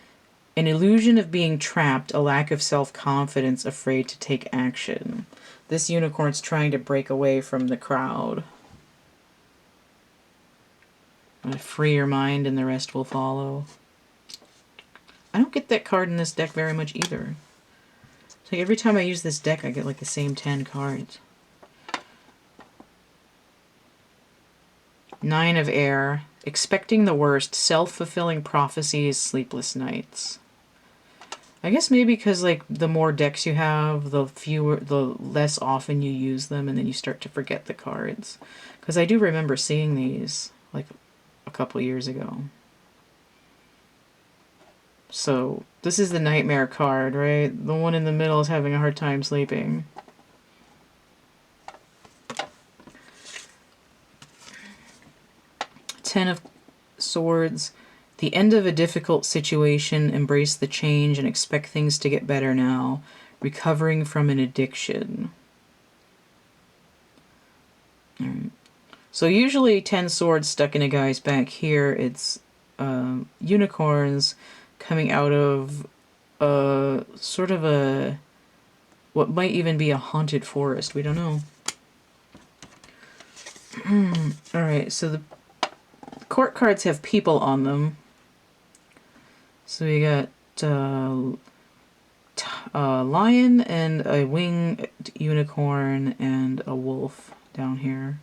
an illusion of being trapped, a lack of self-confidence, afraid to take action. This unicorn's trying to break away from the crowd. Free your mind and the rest will follow. I don't get that card in this deck very much either. It's like every time I use this deck I get like the same 10 cards. 9 of Air. Expecting the worst. Self-fulfilling prophecies, sleepless nights. I guess maybe because like the more decks you have, the less often you use them, and then you start to forget the cards. Because I do remember seeing these like a couple years ago. So this is the nightmare card, right? The one in the middle is having a hard time sleeping. Ten of Swords. The end of a difficult situation. Embrace the change and expect things to get better now. Recovering from an addiction. All right. So usually 10 swords stuck in a guy's back. Here it's unicorns coming out of sort of a, what might even be a haunted forest. We don't know. Alright, so the court cards have people on them. So we got a lion and a winged unicorn and a wolf down here.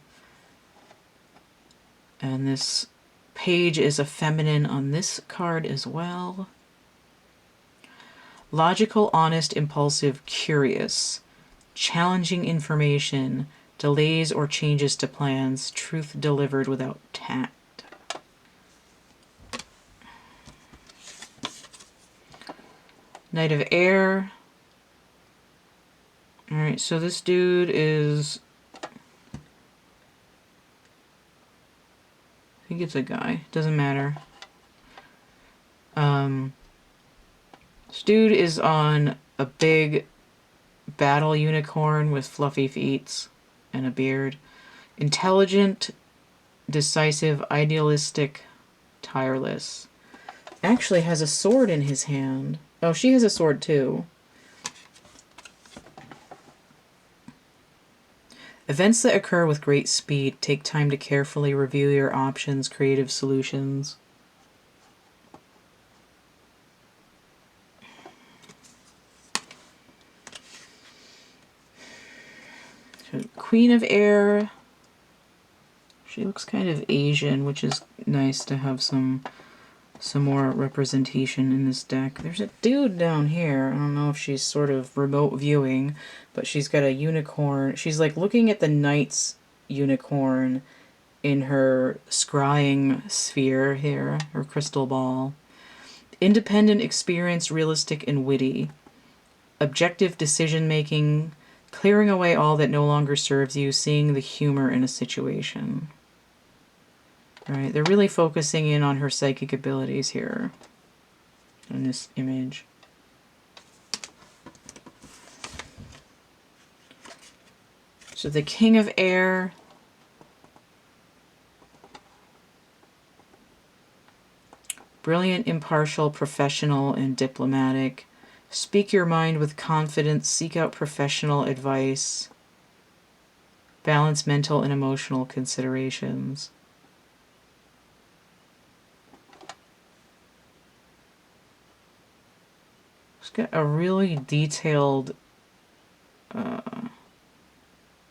And this page is a feminine on this card as well. Logical, honest, impulsive, curious. Challenging information. Delays or changes to plans. Truth delivered without tact. Knight of Air. Alright, so this dude is... I think it's a guy. Doesn't matter. This dude is on a big battle unicorn with fluffy feet and a beard. Intelligent, decisive, idealistic, tireless. Actually has a sword in his hand. Oh, she has a sword too. Events that occur with great speed. Take time to carefully review your options, creative solutions. Queen of Air. She looks kind of Asian, which is nice to have some more representation in this deck. There's a dude down here. I don't know if she's sort of remote viewing, but she's got a unicorn. She's like looking at the knight's unicorn in her scrying sphere here, her crystal ball. Independent, experienced, realistic, and witty. Objective decision-making, clearing away all that no longer serves you, seeing the humor in a situation. Right, they're really focusing in on her psychic abilities here in this image. So the King of Air. Brilliant, impartial, professional, and diplomatic. Speak your mind with confidence. Seek out professional advice. Balance mental and emotional considerations. It's got a really detailed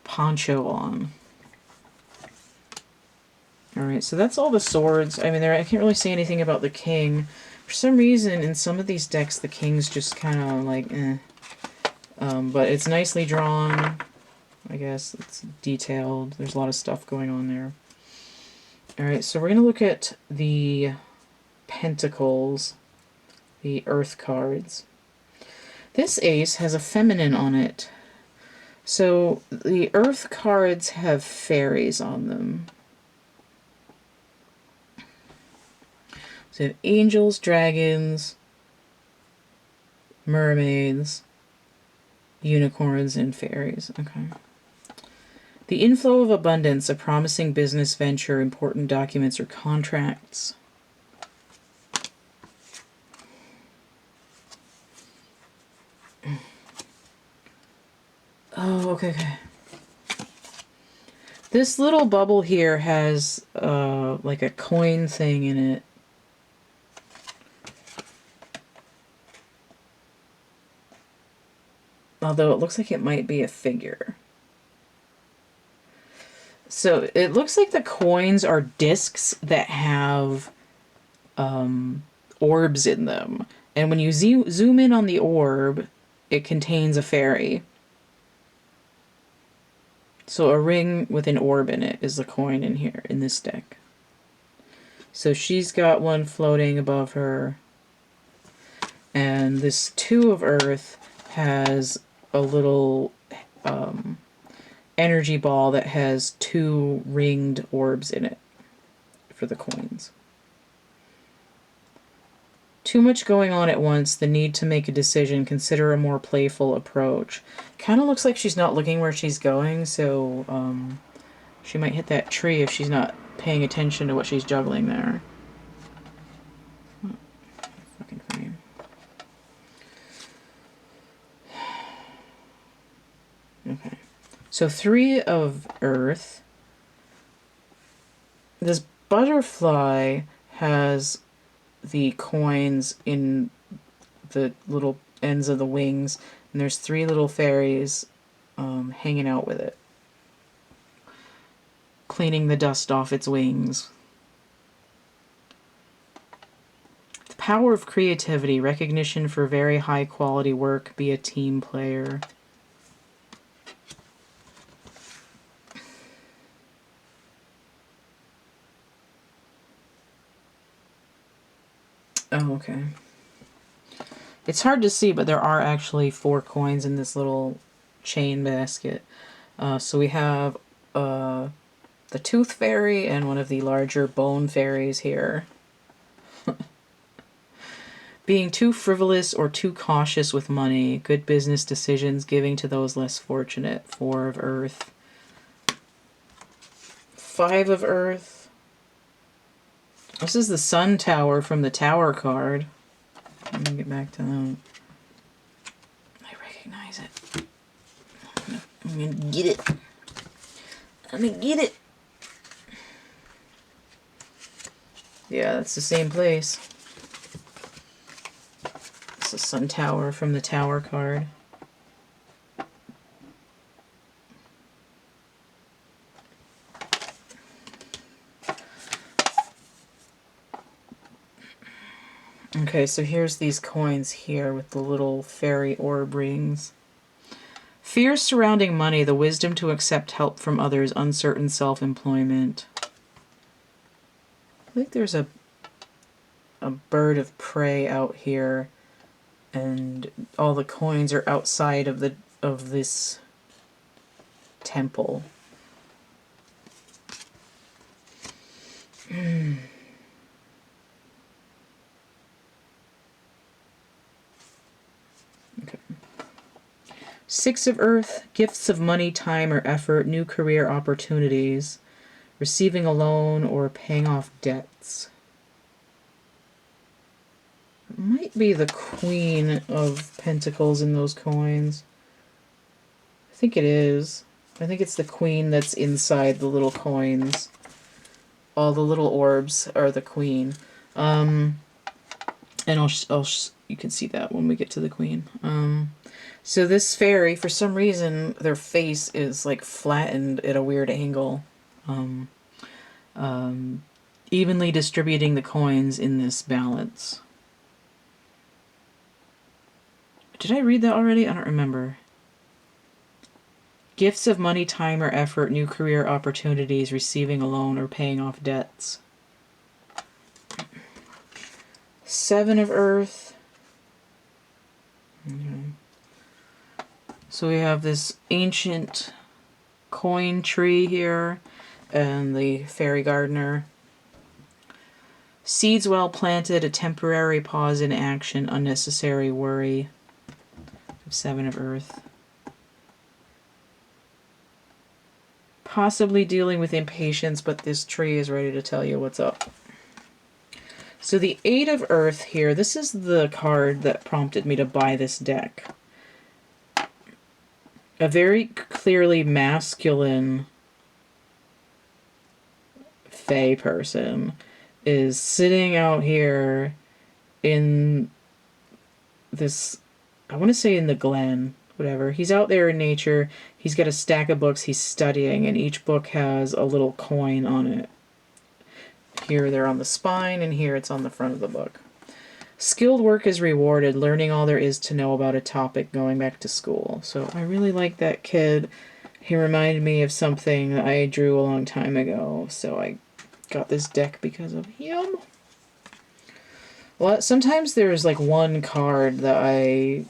poncho on. Alright, so that's all the swords. I mean, I can't really say anything about the king. For some reason, in some of these decks, the king's just kind of like, eh. But it's nicely drawn. I guess it's detailed. There's a lot of stuff going on there. Alright, so we're going to look at the pentacles, the earth cards. This ace has a feminine on it. So the earth cards have fairies on them. So you have angels, dragons, mermaids, unicorns, and fairies. Okay. The inflow of abundance, a promising business venture, important documents or contracts. Oh, okay. This little bubble here has like a coin thing in it. Although it looks like it might be a figure. So it looks like the coins are discs that have orbs in them. And when you zoom in on the orb, it contains a fairy. So a ring with an orb in it is the coin in here, in this deck. So she's got one floating above her. And this Two of Earth has a little energy ball that has two ringed orbs in it for the coins. Too much going on at once, the need to make a decision, consider a more playful approach. Kind of looks like she's not looking where she's going, so she might hit that tree if she's not paying attention to what she's juggling there. Oh, fucking frame. Okay. So Three of Earth. this butterfly has the coins in the little ends of the wings, and there's 3 little fairies hanging out with it, cleaning the dust off its wings. The power of creativity, recognition for very high quality work, be a team player. Oh, okay. It's hard to see, but there are actually 4 coins in this little chain basket. So we have the Tooth Fairy and one of the larger Bone Fairies here. Being too frivolous or too cautious with money, good business decisions, giving to those less fortunate. 4 of Earth. 5 of Earth. This is the Sun Tower from the Tower card. Let me get back to that. I recognize it. I'm gonna get it. I'm gonna get it. Yeah, that's the same place. It's the Sun Tower from the Tower card. Okay, so here's these coins here with the little fairy orb rings. Fears surrounding money, the wisdom to accept help from others, uncertain self-employment. I think there's a bird of prey out here, and all the coins are outside of this temple. Okay. 6 of Earth, gifts of money, time, or effort, new career opportunities, receiving a loan, or paying off debts. It might be the Queen of Pentacles in those coins. I think it is. I think it's the Queen that's inside the little coins. All the little orbs are the Queen. And you can see that when we get to the Queen. So this fairy, for some reason, their face is like flattened at a weird angle. Evenly distributing the coins in this balance. Did I read that already? I don't remember. Gifts of money, time, or effort, new career opportunities, receiving a loan, or paying off debts. 7 of Earth. Okay. So we have this ancient coin tree here, and the fairy gardener. Seeds well planted, a temporary pause in action, unnecessary worry. 7 of Earth. Possibly dealing with impatience, but this tree is ready to tell you what's up. So the 8 of Earth here, this is the card that prompted me to buy this deck. A very clearly masculine fae person is sitting out here in this, I want to say in the glen, whatever. He's out there in nature. He's got a stack of books he's studying, and each book has a little coin on it. Here they're on the spine, and here it's on the front of the book. Skilled work is rewarded, learning all there is to know about a topic, going back to school. So I really like that kid. He reminded me of something that I drew a long time ago, so I got this deck because of him. Well, sometimes there's like one card that I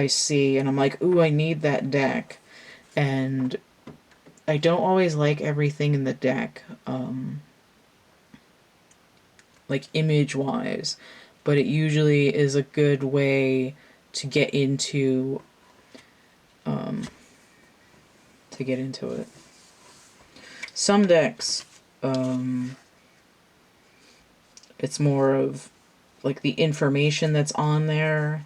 see, and I'm like, ooh, I need that deck. And I don't always like everything in the deck, like image-wise. But it usually is a good way to get into it. Some decks, it's more of like the information that's on there,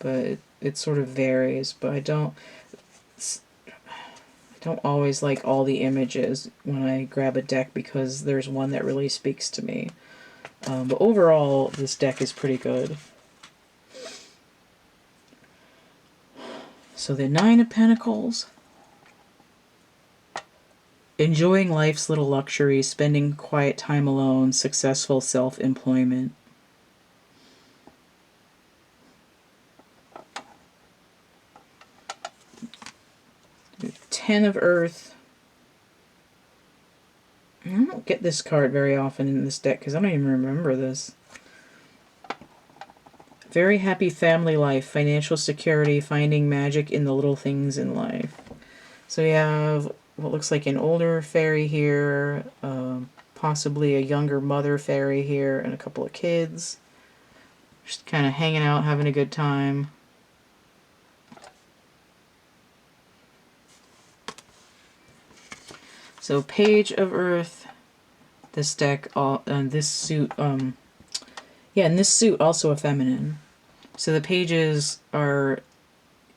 but it sort of varies. But I don't always like all the images when I grab a deck because there's one that really speaks to me. But overall, this deck is pretty good. So the Nine of Pentacles. Enjoying life's little luxuries, spending quiet time alone, successful self-employment. Ten of Earth. I don't get this card very often in this deck because I don't even remember this. Very happy family life, financial security, finding magic in the little things in life. So we have what looks like an older fairy here, possibly a younger mother fairy here, and a couple of kids. Just kind of hanging out, having a good time. So Page of Earth, this deck, this suit, yeah, and this suit also a feminine. So the pages are,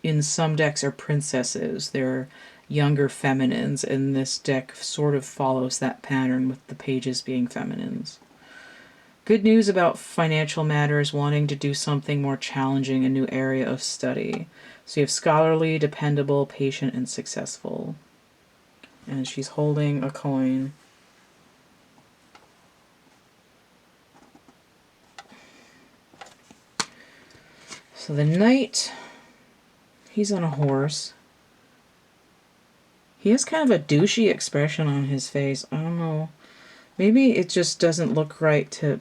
in some decks, are princesses. They're younger feminines, and this deck sort of follows that pattern with the pages being feminines. Good news about financial matters, wanting to do something more challenging, a new area of study. So you have scholarly, dependable, patient, and successful. And she's holding a coin. So the knight, he's on a horse. He has kind of a douchey expression on his face. I don't know. Maybe it just doesn't look right to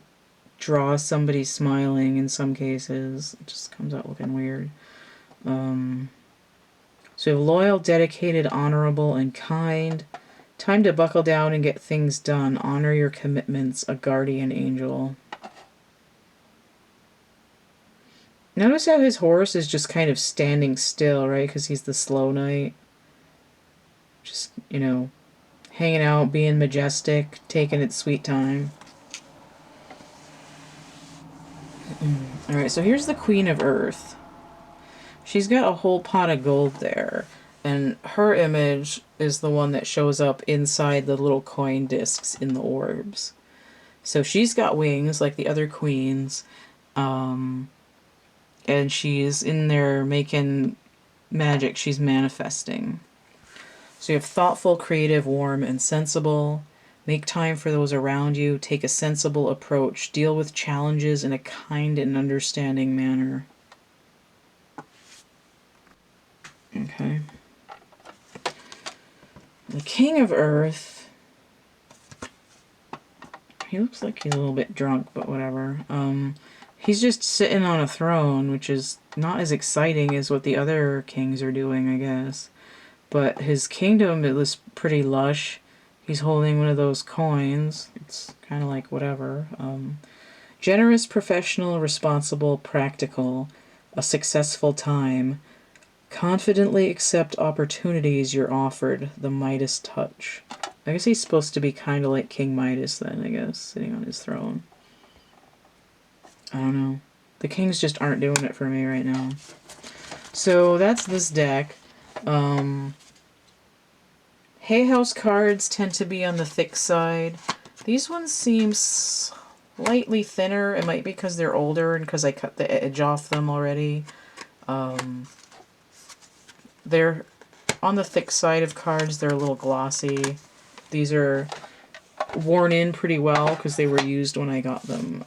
draw somebody smiling in some cases. It just comes out looking weird. So you have loyal, dedicated, honorable, and kind. Time to buckle down and get things done. Honor your commitments. A guardian angel. Notice how his horse is just kind of standing still, right? Because he's the slow knight. Just, you know, hanging out, being majestic, taking its sweet time. Alright, so here's the Queen of Earth. She's got a whole pot of gold there. And her image is the one that shows up inside the little coin discs in the orbs. So she's got wings like the other queens. And she's in there making magic. She's manifesting. So you have thoughtful, creative, warm, and sensible. Make time for those around you. Take a sensible approach. Deal with challenges in a kind and understanding manner. Okay. The King of Earth. He looks like he's a little bit drunk, but whatever. He's just sitting on a throne, which is not as exciting as what the other kings are doing, I guess. But his kingdom, it was pretty lush. He's holding one of those coins. It's kind of like whatever. Generous, professional, responsible, practical, a successful time. Confidently accept opportunities you're offered. The Midas touch. I guess he's supposed to be kind of like King Midas then, I guess, sitting on his throne. I don't know. The kings just aren't doing it for me right now. So that's this deck. Hay House cards tend to be on the thick side. These ones seem slightly thinner. It might be because they're older and because I cut the edge off them already. They're on the thick side of cards. They're a little glossy. These are worn in pretty well because they were used when I got them.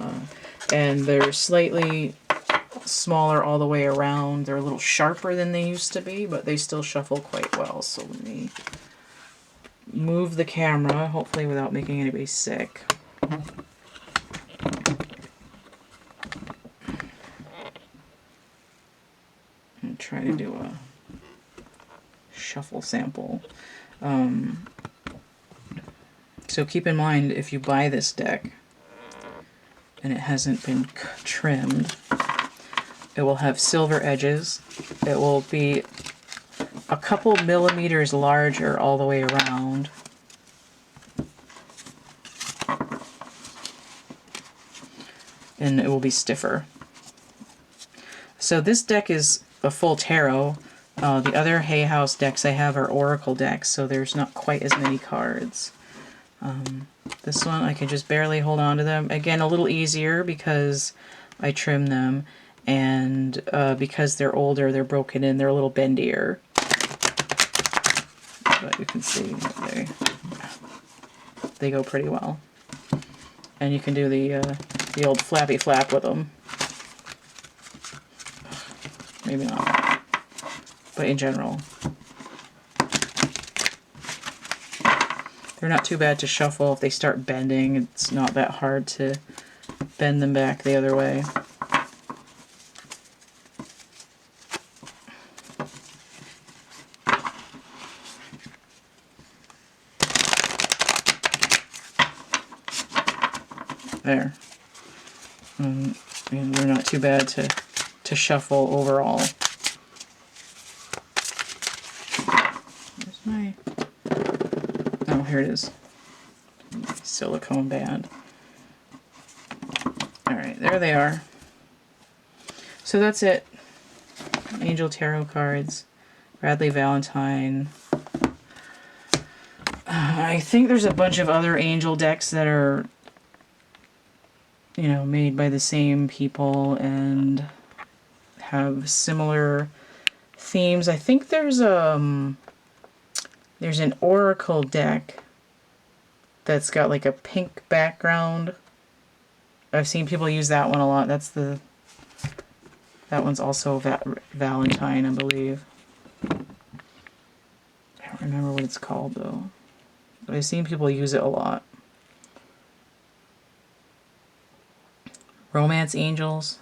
And they're slightly smaller all the way around. They're a little sharper than they used to be, but they still shuffle quite well. So let me move the camera, hopefully without making anybody sick. I'm trying to do a shuffle sample. So keep in mind, if you buy this deck and it hasn't been trimmed, it will have silver edges. It will be a couple millimeters larger all the way around. And it will be stiffer. So this deck is a full tarot. The other Hay House decks I have are Oracle decks, so there's not quite as many cards. This one, I can just barely hold on to them. Again, a little easier because I trim them, and because they're older, they're broken in, they're a little bendier. But you can see they go pretty well. And you can do the old flappy flap with them. Maybe not, but in general. They're not too bad to shuffle. If they start bending, it's not that hard to bend them back the other way. There. And they're not too bad to shuffle overall. Where's my... Oh, here it is. Silicone band. Alright, there they are. So that's it. Angel Tarot cards. Radleigh Valentine. I think there's a bunch of other angel decks that are, you know, made by the same people and have similar themes. I think there's an Oracle deck that's got like a pink background. I've seen people use that one a lot. That one's also Valentine, I believe. I don't remember what it's called though, but I've seen people use it a lot. Romance Angels.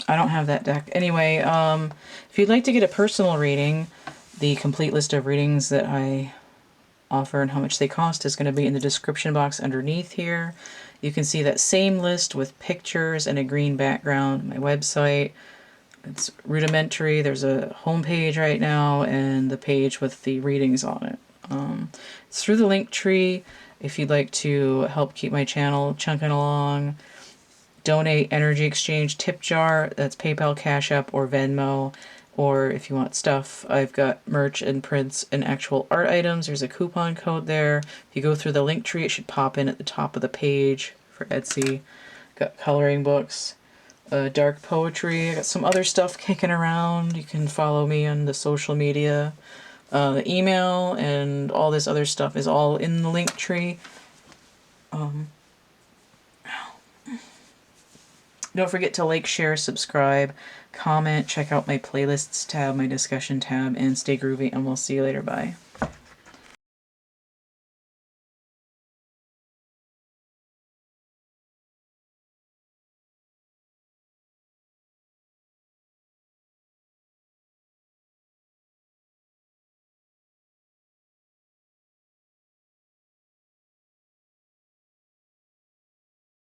I don't have that deck. Anyway, if you'd like to get a personal reading, the complete list of readings that I offer and how much they cost is going to be in the description box underneath here. You can see that same list with pictures and a green background. My website, it's rudimentary. There's a home page right now and the page with the readings on it. It's through the link tree. If you'd like to help keep my channel chunking along, donate, energy exchange, tip jar, that's PayPal, Cash App, or Venmo. Or if you want stuff, I've got merch and prints and actual art items. There's a coupon code there. If you go through the link tree, it should pop in at the top of the page for Etsy. Got coloring books, dark poetry. I got some other stuff kicking around. You can follow me on the social media. The email and all this other stuff is all in the link tree. Don't forget to like, share, subscribe, comment, check out my playlists tab, my discussion tab, and stay groovy, and we'll see you later. Bye.